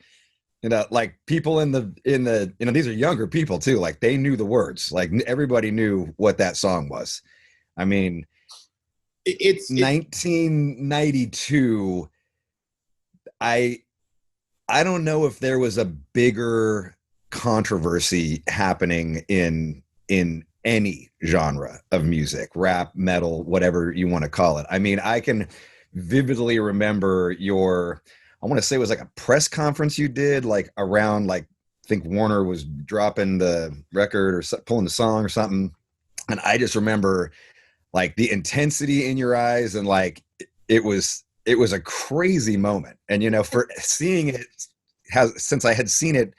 you know, like people in the, you know, these are younger people too. Like they knew the words, like everybody knew what that song was. I mean, it's 1992. I don't know if there was a bigger controversy happening in any genre of music, rap, metal, whatever you want to call it. I mean, I can vividly remember I want to say it was like a press conference you did, like around, like, I think Warner was dropping the record or pulling the song or something. And I just remember like the intensity in your eyes, and like, it was a crazy moment. And, you know, for seeing it, since I had seen it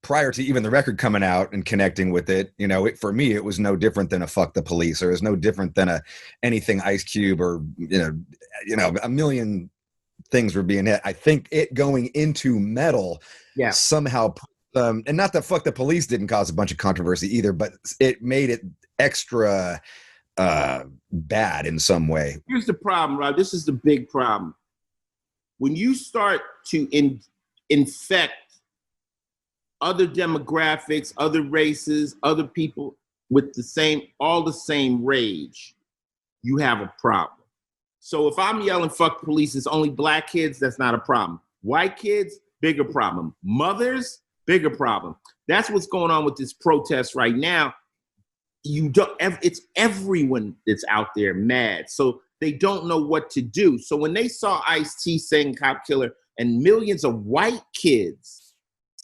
prior to even the record coming out and connecting with it, you know, for me, it was no different than a Fuck the Police, or it was no different than anything Ice Cube, or, you know, a million things were being hit. I think it going into metal somehow, and not that Fuck the Police didn't cause a bunch of controversy either, but it made it extra bad in some way. Here's the problem, Rob. This is the big problem. When you start to infect other demographics, other races, other people with all the same rage, you have a problem. So if I'm yelling fuck police, it's only black kids, that's not a problem. White kids, bigger problem. Mothers, bigger problem. That's what's going on with this protest right now. It's everyone that's out there mad. So they don't know what to do. So when they saw Ice-T saying Cop Killer and millions of white kids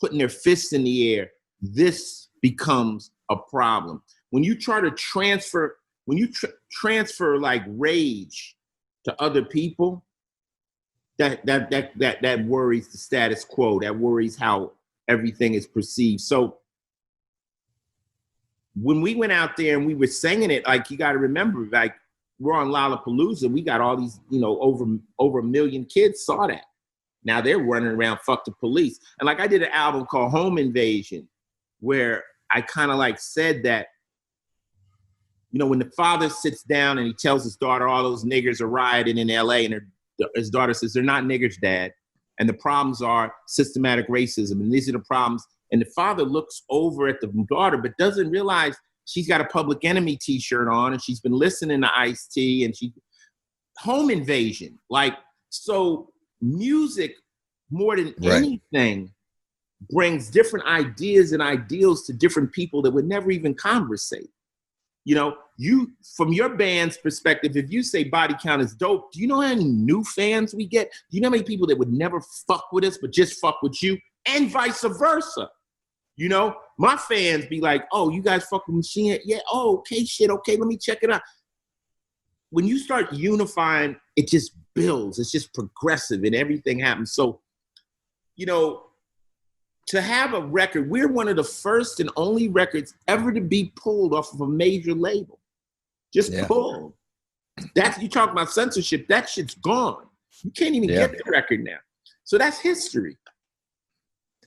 putting their fists in the air, this becomes a problem. When you try to transfer like rage to other people, that worries the status quo. That worries how everything is perceived. So when we went out there and we were singing it, like, you got to remember, like, we're on Lollapalooza. We got all these, you know, over a million kids saw that. Now they're running around, fuck the police. And like, I did an album called Home Invasion, where I kind of like said that, you know, when the father sits down and he tells his daughter all those niggers are rioting in LA, and his daughter says, they're not niggers, Dad. And the problems are systematic racism. And these are the problems. And the father looks over at the daughter, but doesn't realize she's got a Public Enemy t-shirt on, and she's been listening to Ice-T, and Home Invasion. Like, so music, more than anything, brings different ideas and ideals to different people that would never even conversate. You know, from your band's perspective, if you say Body Count is dope, do you know how many new fans we get? Do you know how many people that would never fuck with us but just fuck with you? And vice versa. You know, my fans be like, oh, you guys fuck with Machine? Yeah, oh, okay, shit, okay, let me check it out. When you start unifying, it just builds. It's just progressive and everything happens. So, you know, to have a record, we're one of the first and only records ever to be pulled off of a major label. Just pulled. You talk about censorship, that shit's gone. You can't even get the record now. So that's history.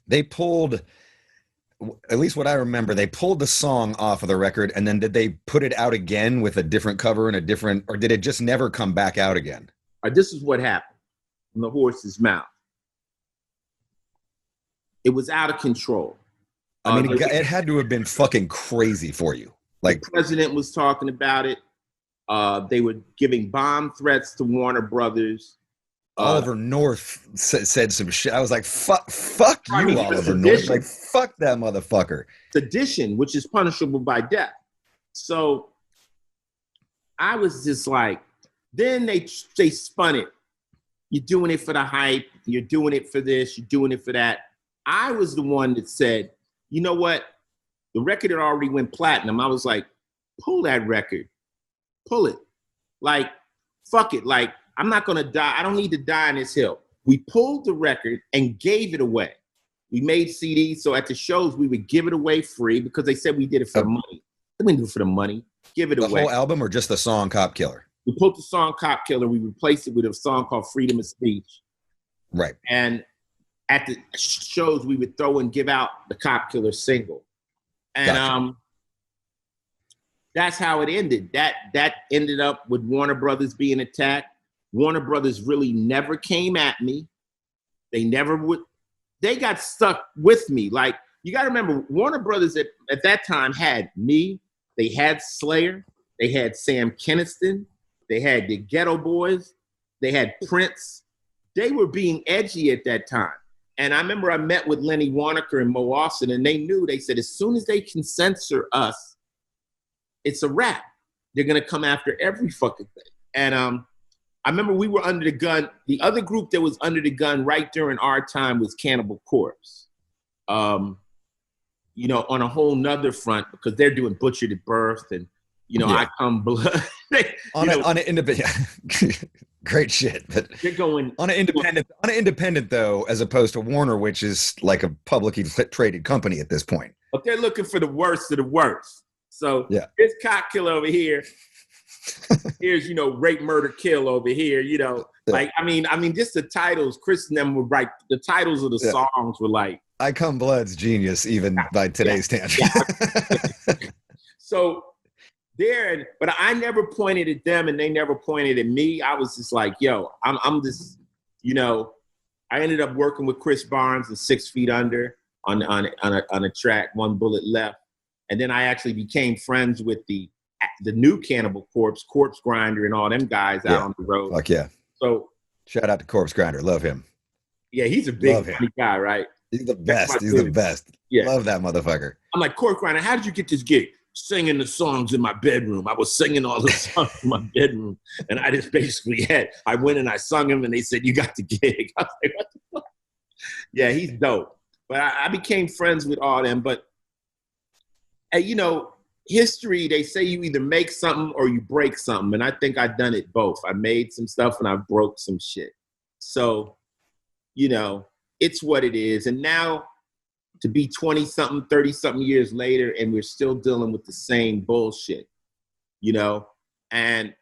They pulled, at least what I remember, they pulled the song off of the record, and then did they put it out again with a different cover and or did it just never come back out again? This is what happened from the horse's mouth. It was out of control. I mean, it had to have been fucking crazy for you. Like, the president was talking about it. They were giving bomb threats to Warner Brothers. Oliver North said some shit. I was like, fuck I you, mean, Oliver North. Like, fuck that motherfucker. Sedition, which is punishable by death. So I was just like, then they spun it. You're doing it for the hype. You're doing it for this. You're doing it for that. I was the one that said, you know what? The record had already went platinum. I was like, pull that record. Pull it. Like, fuck it. Like, I'm not going to die. I don't need to die on this hill. We pulled the record and gave it away. We made CDs. So at the shows, we would give it away free because they said we did it for the money. We didn't do it for the money. Give it away. The whole album or just the song Cop Killer? We pulled the song Cop Killer. We replaced it with a song called Freedom of Speech. Right. And at the shows, we would throw and give out the Cop Killer single. And gotcha. That's how it ended. That ended up with Warner Brothers being attacked. Warner Brothers really never came at me. They never would. They got stuck with me. Like, you got to remember, Warner Brothers at that time had me. They had Slayer. They had Sam Kinison. They had the Ghetto Boys. They had Prince. They were being edgy at that time. And I remember I met with Lenny Waronker and Mo Austin, and they knew, they said, as soon as they can censor us, it's a wrap. They're going to come after every fucking thing. And I remember we were under the gun. The other group that was under the gun right during our time was Cannibal Corpse. You know, on a whole nother front, because they're doing Butchered at Birth and, you know, I Come Blood. on an independent, great shit. But they're going on an independent though, as opposed to Warner, which is like a publicly traded company at this point. But they're looking for the worst of the worst. So here's Cop Killer over here. Here's, you know, Rape, Murder, Kill over here. You know, like, I mean, just the titles. Chris and them would write the titles of the songs were like, I Come Blood's genius, even by today's standards. So there, but I never pointed at them and they never pointed at me. I was just like, yo, I'm just, you know, I ended up working with Chris Barnes and 6 Feet Under on a track, One Bullet Left. And then I actually became friends with the new Cannibal Corpse, Corpse Grinder, and all them guys out on the road. Fuck yeah. So shout out to Corpse Grinder. Love him. Yeah, he's a big funny guy, right? He's the best. He's the best. Yeah. Love that motherfucker. I'm like, Corpse Grinder, how did you get this gig? Singing the songs in my bedroom. I was singing all the songs in my bedroom. And I just basically I went and I sung them and they said, you got the gig. I was like, what the fuck? Yeah, he's dope. But I became friends with all them. But, you know, history, they say you either make something or you break something. And I think I've done it both. I made some stuff and I broke some shit. So, you know, it's what it is. And now to be 20-something, 30-something years later, and we're still dealing with the same bullshit, you know? And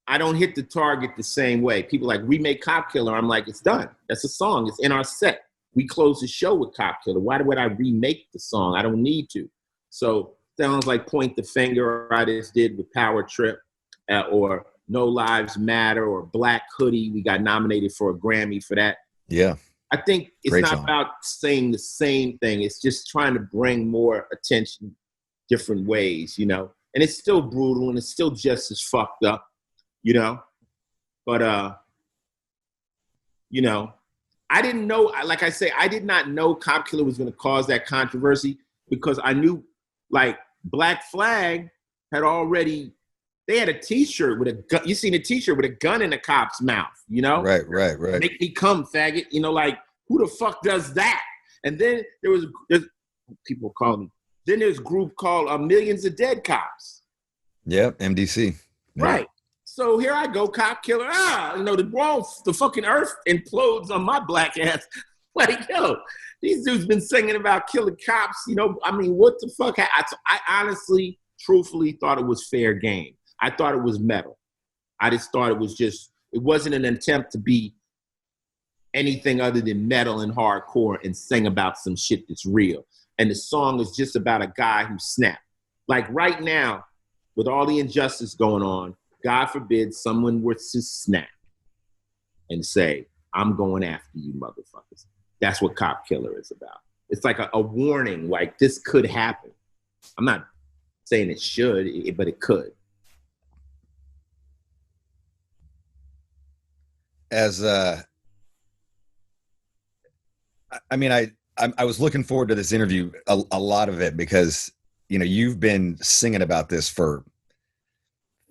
I don't hit the target the same way. People like, remake Cop Killer. I'm like, it's done. That's a song. It's in our set. We close the show with Cop Killer. Why would I remake the song? I don't need to. So sounds like Point the Finger, I just did with Power Trip, or No Lives Matter, or Black Hoodie. We got nominated for a Grammy for that. Yeah. I think it's Great not song. about saying the same thing. It's just trying to bring more attention different ways, you know? And it's still brutal and it's still just as fucked up, you know? But, you know, I didn't know, like I say, I did not know Cop Killer was going to cause that controversy because I knew, like, Black Flag had already, they had a t-shirt with a gun. You seen a t-shirt with a gun in a cop's mouth, you know? Right. Make me come, faggot. You know, like, who the fuck does that? And then there's people calling me. Then there's a group called Millions of Dead Cops. Yeah, MDC. Yeah. Right. So here I go, Cop Killer. You know, the fucking earth implodes on my black ass. Like, yo, these dudes been singing about killing cops. You know, I mean, what the fuck? I honestly, truthfully thought it was fair game. I thought it was metal. I just thought it wasn't an attempt to be anything other than metal and hardcore and sing about some shit that's real. And the song is just about a guy who snapped. Like right now, with all the injustice going on, God forbid someone were to snap and say, I'm going after you motherfuckers. That's what Cop Killer is about. It's like a warning, like this could happen. I'm not saying it should, but it could. as I mean, I was looking forward to this interview, a lot of it, because, you know, you've been singing about this for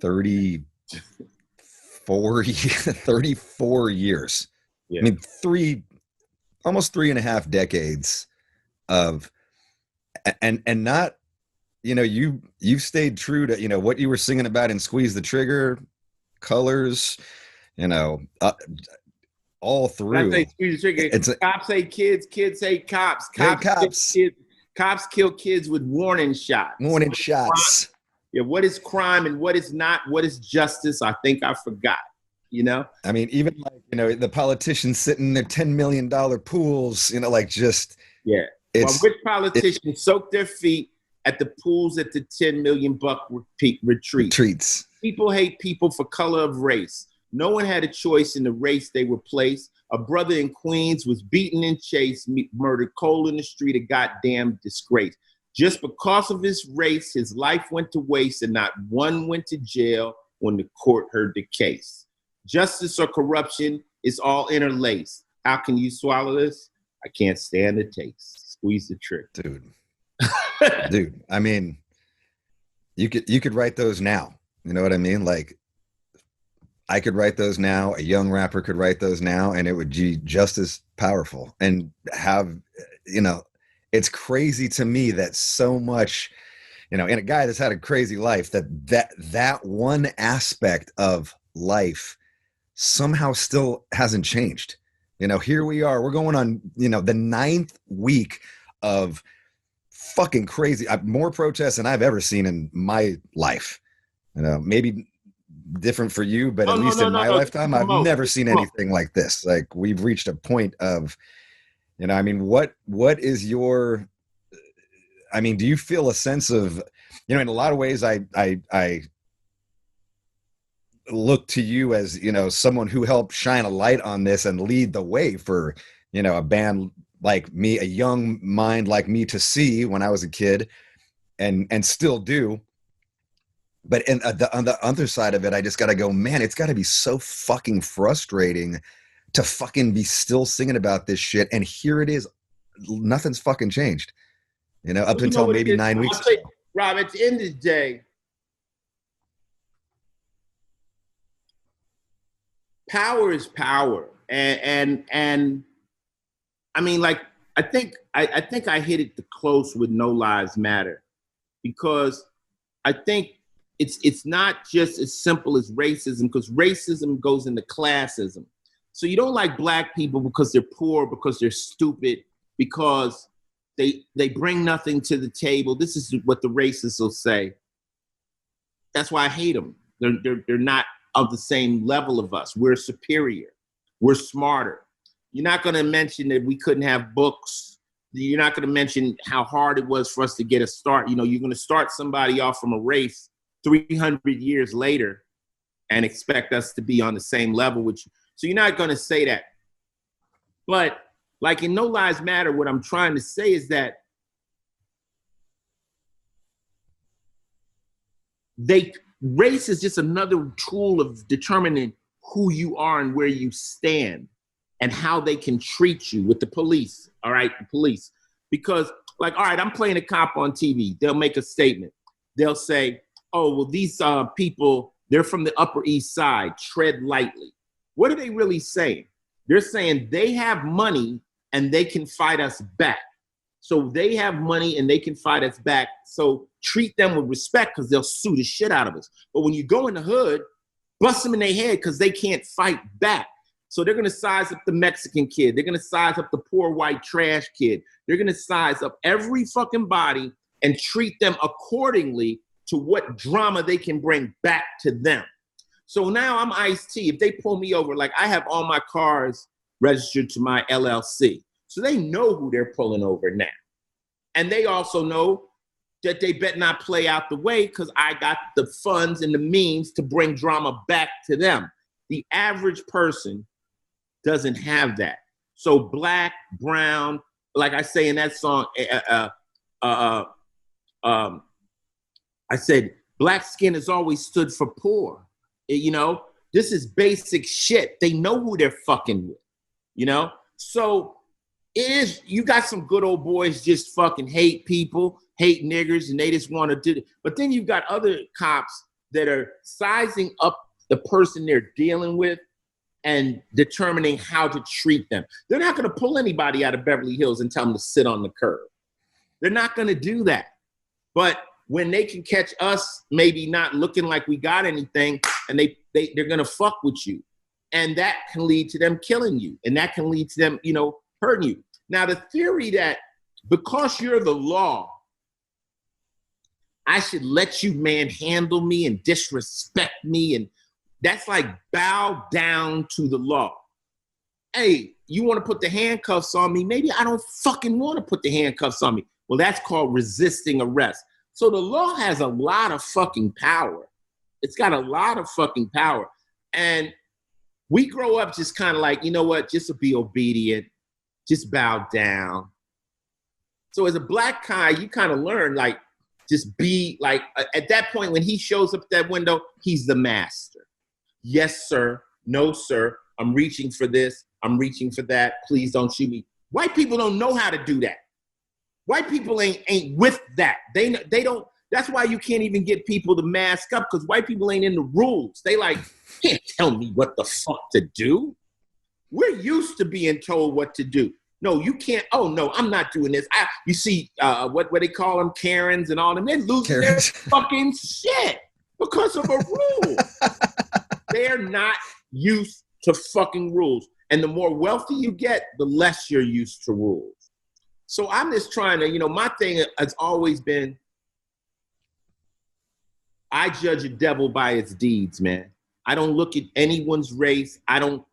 34 years. Yeah. I mean, almost 3.5 decades of, and not, you know, you've stayed true to, you know, what you were singing about in Squeeze the Trigger, Colors, you know, all through. When I say Squeeze the Trigger, cops say kids, kids say cops. Cops. Cops kill kids with warning shots. Warning shots. Yeah, what is crime and what is not? What is justice? I think I forgot, you know? I mean, even like, you know, the politicians sitting in their $10 million pools, you know, like just. Yeah. Well, which politicians soak their feet at the pools at the $10 million retreats? People hate people for color of race. No one had a choice in the race they were placed. A brother in Queens was beaten and chased, murdered cold in the street, a goddamn disgrace. Just because of his race, his life went to waste and not one went to jail when the court heard the case. Justice or corruption is all interlaced. How can you swallow this? I can't stand the taste. Squeeze the trick. Dude, I mean, you could write those now. You know what I mean? Like, I could write those now. A young rapper could write those now, and it would be just as powerful and have, you know, it's crazy to me that so much, you know, in a guy that's had a crazy life, that one aspect of life somehow still hasn't changed. You know, here we are, we're going on, you know, the 9th week of fucking crazy, more protests than I've ever seen in my life. You know, maybe different for you, but at least in my lifetime, I've never seen anything like this. Like, we've reached a point of, you know, I mean, what is your, I mean, do you feel a sense of, you know, in a lot of ways, I look to you as, you know, someone who helped shine a light on this and lead the way for, you know, a band like me, a young mind like me, to see when I was a kid and still do. But on the other side of it, I just got to go, man, it's got to be so fucking frustrating to fucking be still singing about this shit. And here it is. Nothing's fucking changed, you know, up until maybe 9 weeks ago. Rob, at the end of the day, power is power. And I mean, like, I think I hit it close with No Lives Matter, because I think it's not just as simple as racism, because racism goes into classism. So you don't like black people because they're poor, because they're stupid, because they bring nothing to the table. This is what the racists will say. That's why I hate them. They're not of the same level of us. We're superior. We're smarter. You're not going to mention that we couldn't have books. You're not going to mention how hard it was for us to get a start. You know, you're going to start somebody off from a race 300 years later and expect us to be on the same level with you. So you're not going to say that. But like in No Lives Matter, what I'm trying to say is that race is just another tool of determining who you are and where you stand and how they can treat you with the police. All right, the police. Because, like, all right, I'm playing a cop on TV. They'll make a statement. They'll say, oh, well, these people, they're from the Upper East Side. Tread lightly. What are they really saying? They're saying they have money and they can fight us back. So they have money and they can fight us back. So treat them with respect, because they'll sue the shit out of us. But when you go in the hood, bust them in their head because they can't fight back. So they're going to size up the Mexican kid. They're going to size up the poor white trash kid. They're going to size up every fucking body and treat them accordingly to what drama they can bring back to them. So now I'm Ice-T. If they pull me over, like, I have all my cars registered to my LLC. So they know who they're pulling over now. And they also know that they better not play out the way, because I got the funds and the means to bring drama back to them. The average person doesn't have that. So black, brown, like I say in that song, I said, black skin has always stood for poor. You know, This is basic shit. They know who they're fucking with, you know? So it is, you got some good old boys just fucking hate people, hate niggers, and they just want to do it. But then you've got other cops that are sizing up the person they're dealing with and determining how to treat them. They're not going to pull anybody out of Beverly Hills and tell them to sit on the curb. They're not going to do that. But when they can catch us maybe not looking like we got anything, and they're going to fuck with you. And that can lead to them killing you. And that can lead to them, you know, hurting you. Now, the theory that because you're the law, I should let you manhandle me and disrespect me, and that's like bow down to the law. Hey, you want to put the handcuffs on me? Maybe I don't fucking want to put the handcuffs on me. Well, that's called resisting arrest. So the law has a lot of fucking power. It's got a lot of fucking power. And we grow up just kind of like, you know what, just to be obedient, just bow down. So as a black guy, you kind of learn, like, just be like, at that point when he shows up at that window, he's the master. Yes, sir. No, sir. I'm reaching for this. I'm reaching for that. Please don't shoot me. White people don't know how to do that. White people ain't with that. They don't. That's why you can't even get people to mask up, because white people ain't in the rules. They like, can't tell me what the fuck to do. We're used to being told what to do. No, you can't. Oh, no, I'm not doing this. You see what they call them, Karens and all them. They're losing their fucking shit because of a rule. They're not used to fucking rules. And the more wealthy you get, the less you're used to rules. So I'm just trying to, you know, my thing has always been, I judge a devil by its deeds, man. I don't look at anyone's race. I don't,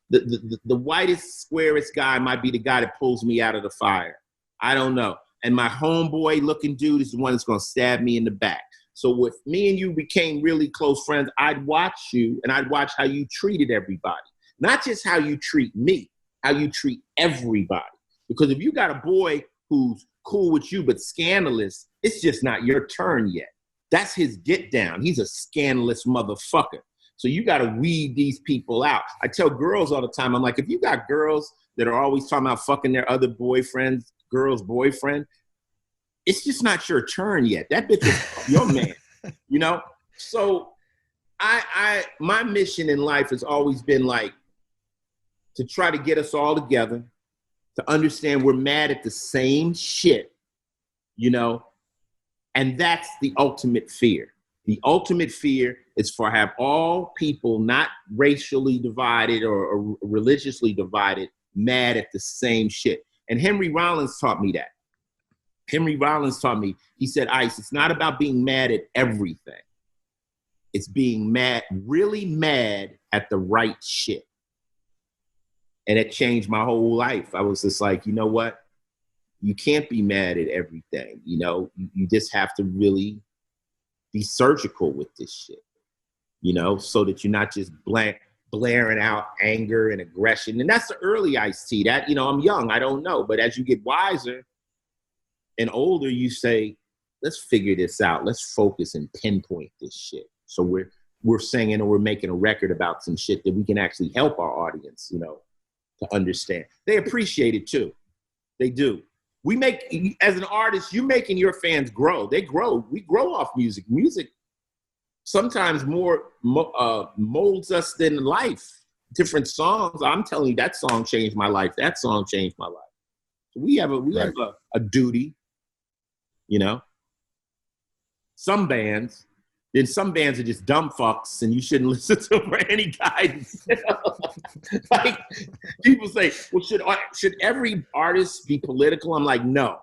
the whitest, squarest guy might be the guy that pulls me out of the fire. I don't know. And my homeboy looking dude is the one that's going to stab me in the back. So if me and you became really close friends, I'd watch you and I'd watch how you treated everybody. Not just how you treat me, how you treat everybody. Because if you got a boy who's cool with you but scandalous, it's just not your turn yet. That's his get down. He's a scandalous motherfucker. So you got to weed these people out. I tell girls all the time, I'm like, if you got girls that are always talking about fucking their other boyfriends, girl's boyfriend, it's just not your turn yet. That bitch is your man, you know? So my mission in life has always been like to try to get us all together, to understand we're mad at the same shit, you know? And that's the ultimate fear. The ultimate fear is for have all people not racially divided or religiously divided mad at the same shit. And Henry Rollins taught me that. Henry Rollins taught me, he said, Ice, it's not about being mad at everything. It's being mad, really mad at the right shit. And it changed my whole life. I was just like, you know what? You can't be mad at everything. You know, you just have to really be surgical with this shit, you know, so that you're not just blaring out anger and aggression. And that's the early Ice-T. That, you know, I'm young, I don't know. But as you get wiser and older, you say, let's figure this out. Let's focus and pinpoint this shit. So we're singing or we're making a record about some shit that we can actually help our audience, you know, to understand. They appreciate it too. They do. We make, as an artist, you're making your fans grow. They grow. We grow off music. Music sometimes more molds us than life. Different songs. I'm telling you, that song changed my life. That song changed my life. So we have a duty, you know. Some bands are just dumb fucks and you shouldn't listen to them for any guidance. You know? Like people say, well, should every artist be political? I'm like, no.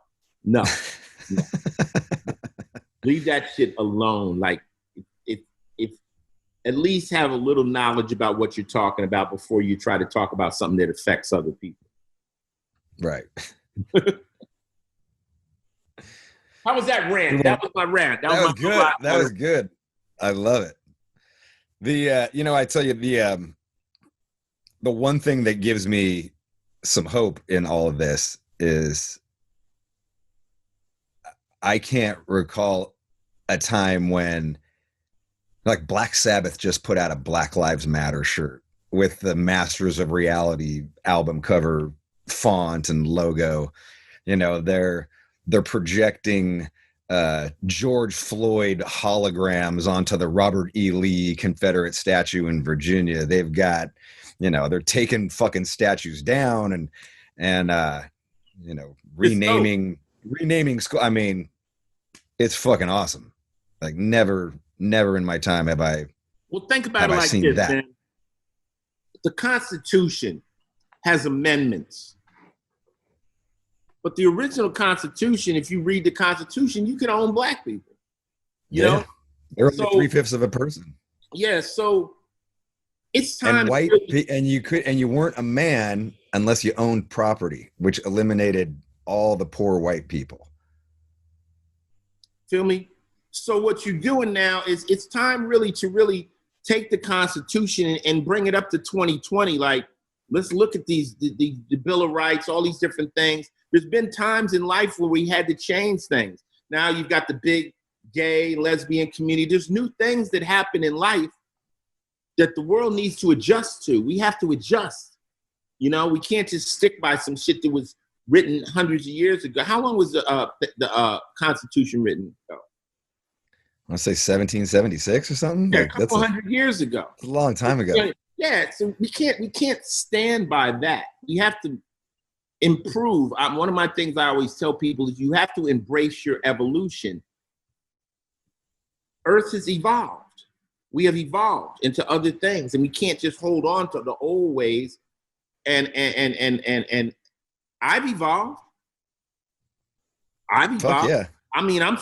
Leave that shit alone. Like if at least have a little knowledge about what you're talking about before you try to talk about something that affects other people. Right. How was that rant? That was my rant. That was good. That was good. I love it. I tell you, the one thing that gives me some hope in all of this is I can't recall a time when Like Black Sabbath just put out a Black Lives Matter shirt with the Masters of Reality album cover font and logo. You know, they're projecting George Floyd holograms onto the Robert E. Lee Confederate statue in Virginia. They've got, you know, they're taking fucking statues down and you know, renaming school. I mean, it's fucking awesome. Like never in my time have I think about it like this, man. The Constitution has amendments. But the original Constitution, if you read the Constitution, you can own black people. You know? They're only 3/5 of a person. Yeah, so it's time. And you weren't a man unless you owned property, which eliminated all the poor white people. Feel me? So what you're doing now is it's time really to take the Constitution and bring it up to 2020. Like, let's look at the Bill of Rights, all these different things. There's been times in life where we had to change things. Now you've got the big gay, lesbian community. There's new things that happen in life that the world needs to adjust to. We have to adjust. You know, we can't just stick by some shit that was written hundreds of years ago. How long was the Constitution written ago? I want to say 1776 or something. Yeah, like, a couple hundred years ago. It's a long time ago. Yeah, so we can't stand by that. We have to improve. One of my things I always tell people is you have to embrace your evolution. Earth has evolved. We have evolved into other things, and we can't just hold on to the old ways. And I've evolved. Fuck yeah. I mean, I'm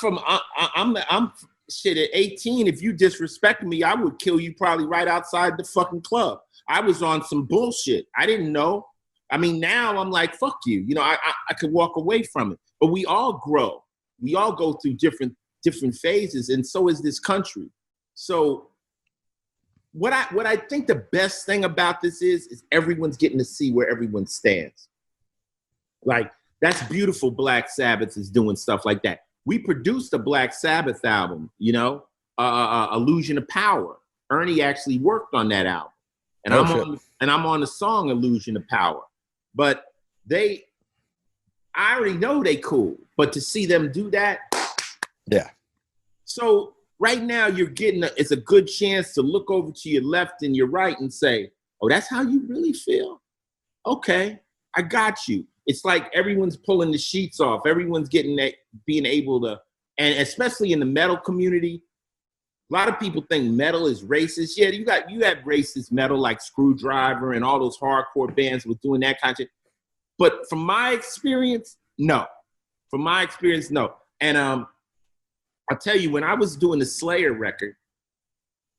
shit at 18. If you disrespected me, I would kill you probably right outside the fucking club. I was on some bullshit. I didn't know. I mean, now I'm like, fuck you. You know, I could walk away from it. But we all grow. We all go through different phases, and so is this country. So what I think the best thing about this is everyone's getting to see where everyone stands. Like, that's beautiful. Black Sabbath is doing stuff like that. We produced a Black Sabbath album, you know, Illusion of Power. Ernie actually worked on that album. And I'm on the song Illusion of Power. But I already know they cool, but to see them do that. Yeah. So right now you're getting it's a good chance to look over to your left and your right and say, oh, that's how you really feel? Okay, I got you. It's like everyone's pulling the sheets off. Everyone's being able to, and especially in the metal community, a lot of people think metal is racist. Yeah, you have racist metal like Screwdriver and all those hardcore bands with doing that kind of shit. But from my experience, no. From my experience, no. And I'll tell you, when I was doing the Slayer record,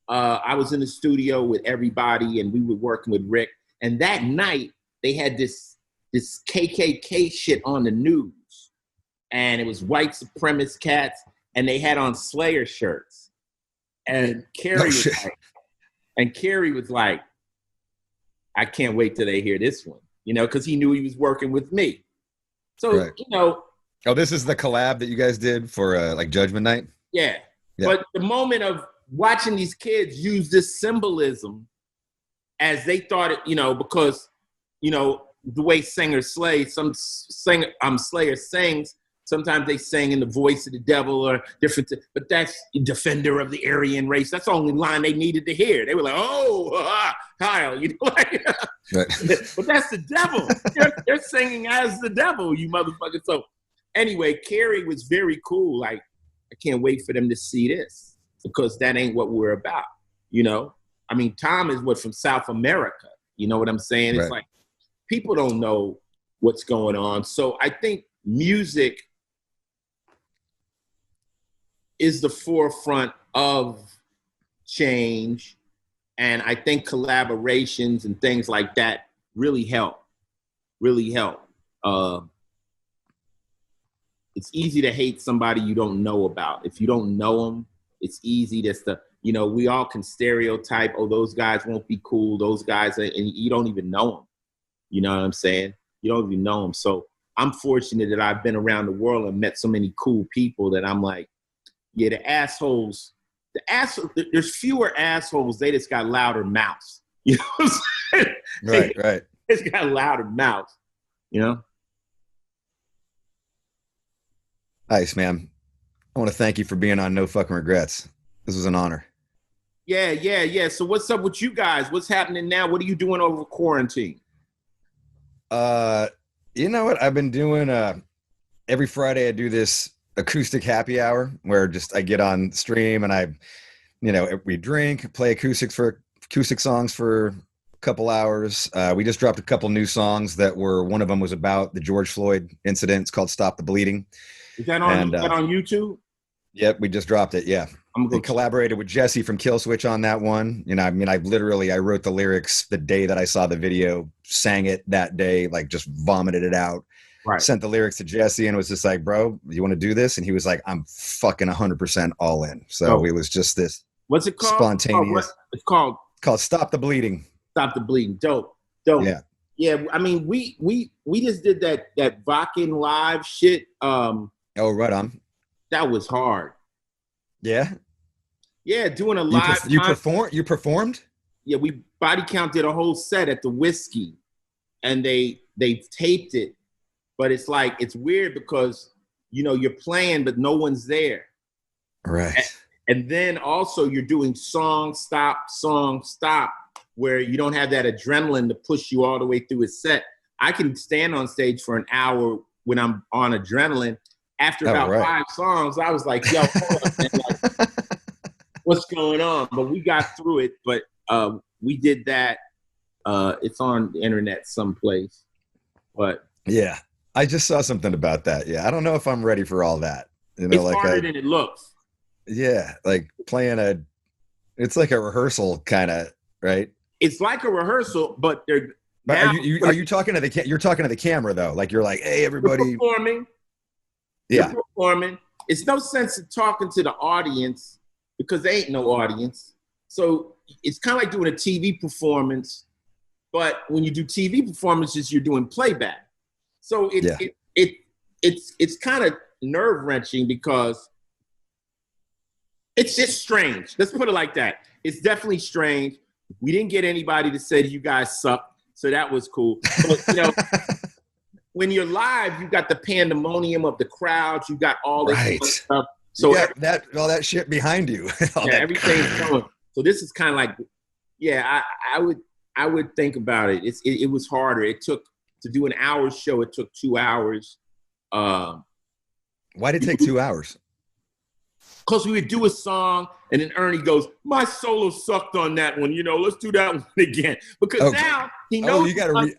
I was in the studio with everybody and we were working with Rick. And that night they had this KKK shit on the news. And it was white supremacist cats and they had on Slayer shirts. And Carrie was like, I can't wait till they hear this one, you know, because he knew he was working with me. So, right. You know. Oh, this is the collab that you guys did for like Judgment Night? Yeah. But the moment of watching these kids use this symbolism as they thought it, you know, because, you know, the way singers slay, Slayer sings, sometimes they sing in the voice of the devil or different, but that's defender of the Aryan race. That's the only line they needed to hear. They were like, oh, Kyle, you know, like, right. But that's the devil. They're singing as the devil, you motherfucker. So anyway, Carrie was very cool. Like, I can't wait for them to see this because that ain't what we're about, you know? I mean, Tom is from South America. You know what I'm saying? Right. It's like, people don't know what's going on. So I think music is the forefront of change. And I think collaborations and things like that really help. It's easy to hate somebody you don't know about. If you don't know them, it's easy to, you know, we all can stereotype, oh, those guys won't be cool. Those guys, and you don't even know them. You know what I'm saying? You don't even know them. So I'm fortunate that I've been around the world and met so many cool people that I'm like, yeah, the assholes there's fewer assholes. They just got louder mouths. You know what I'm saying? Right. It's got louder mouths. You know. Ice, man. I want to thank you for being on No Fucking Regrets. This was an honor. Yeah. So what's up with you guys? What's happening now? What are you doing over quarantine? You know what? I've been doing every Friday I do this acoustic happy hour where just I get on stream and we drink, play acoustic songs for a couple hours. We just dropped a couple new songs one of them was about the George Floyd incident. It's called Stop the Bleeding. Is that on YouTube? Yep, we just dropped it. Yeah. I collaborated with Jesse from Killswitch on that one. You know, I mean, I wrote the lyrics the day that I saw the video, sang it that day, like just vomited it out. Right. Sent the lyrics to Jesse and was just like, bro, you want to do this? And he was like, I'm fucking 100% all in. So it was just this. What's it called? Spontaneous. It's called Stop the Bleeding. Stop the Bleeding. Dope. Yeah. I mean, we just did that Vakin live shit. Oh, right on. That was hard. Yeah. Yeah, doing a live. You performed? Yeah, we Body Count did a whole set at the Whiskey, and they taped it, but it's like it's weird because you're playing but no one's there. Right. And then also you're doing song stop, where you don't have that adrenaline to push you all the way through a set. I can stand on stage for an hour when I'm on adrenaline. After about 5 songs, I was like, yo, hold up, man. Like, what's going on? But we got through it. But we did that. It's on the internet someplace. But yeah, I just saw something about that. Yeah, I don't know if I'm ready for all that. It's harder than it looks. Yeah, like playing it's like a rehearsal kind of, right? It's like a rehearsal, but they're. But are you talking to you're talking to the camera though? Like you're like, hey, everybody. Performing. Yeah. You're performing. It's no sense in talking to the audience because there ain't no audience. So it's kind of like doing a TV performance, but when you do TV performances, you're doing playback. So it's kind of nerve-wracking because it's just strange. Let's put it like that. It's definitely strange. We didn't get anybody to say you guys suck, so that was cool. But, when you're live, you got the pandemonium of the crowd. You got all this stuff. So all that shit behind you. Everything's going. So this is kind of like, I would think about it. It was harder. It took to do an hour show. It took 2 hours. Why did it take 2 hours? Because we would do a song, and then Ernie goes, "My solo sucked on that one. Let's do that one again." Because now he knows. You got to.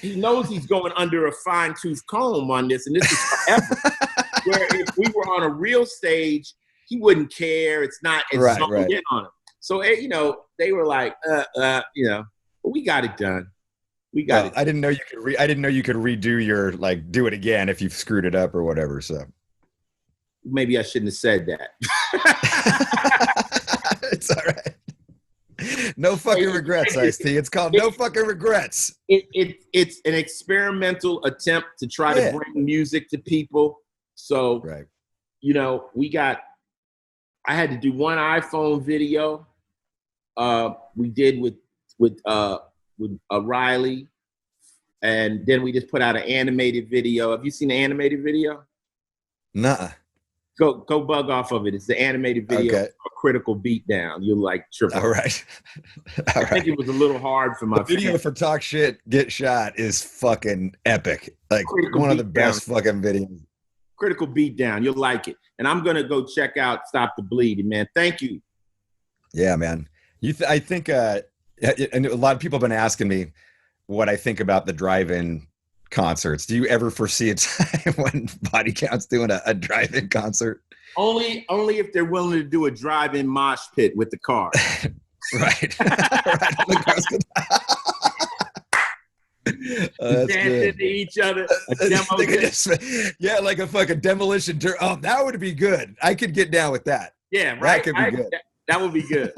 He knows he's going under a fine-tooth comb on this, and this is forever. Where if we were on a real stage, he wouldn't care. It's not as right. In on him. So they were like, but we got it done. We got it. I didn't know you could. I didn't know you could redo your do it again if you've screwed it up or whatever. So maybe I shouldn't have said that. It's all right. No fucking regrets, Ice-T. It's called No Fucking Regrets. It's an experimental attempt to try to bring music to people. So, I had to do one iPhone video. We did with Riley, and then we just put out an animated video. Have you seen the animated video? Nuh-uh. Go bug off of it. It's the animated video of a critical beatdown. You'll like triple. All right. I think it was a little hard for my the video for Talk Shit, Get Shot is fucking epic. Like critical one of the best fucking videos. Critical beatdown. You'll like it. And I'm going to go check out Stop the Bleeding, man. Thank you. Yeah, man. I think, and a lot of people have been asking me what I think about the drive-in concerts. Do you ever foresee a time when Body Count's doing a drive-in concert? Only if they're willing to do a drive-in mosh pit with the car. Right. Dancing into each other. Yeah, like a fucking demolition. That would be good. I could get down with that. Yeah, right. That could be good. That would be good.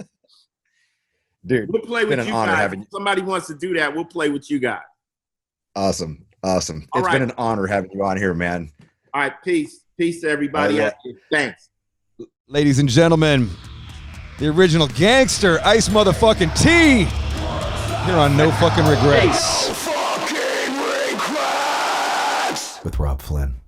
Dude, we'll play with you guys. If somebody wants to do that, we'll play with you guys. Awesome. It's right. been an honor having you on here, man. All right, peace to everybody. Thanks. Ladies and gentlemen, The original gangster, Ice Muthafuckin T. Here on No Fucking Regrets. With Robb Flynn.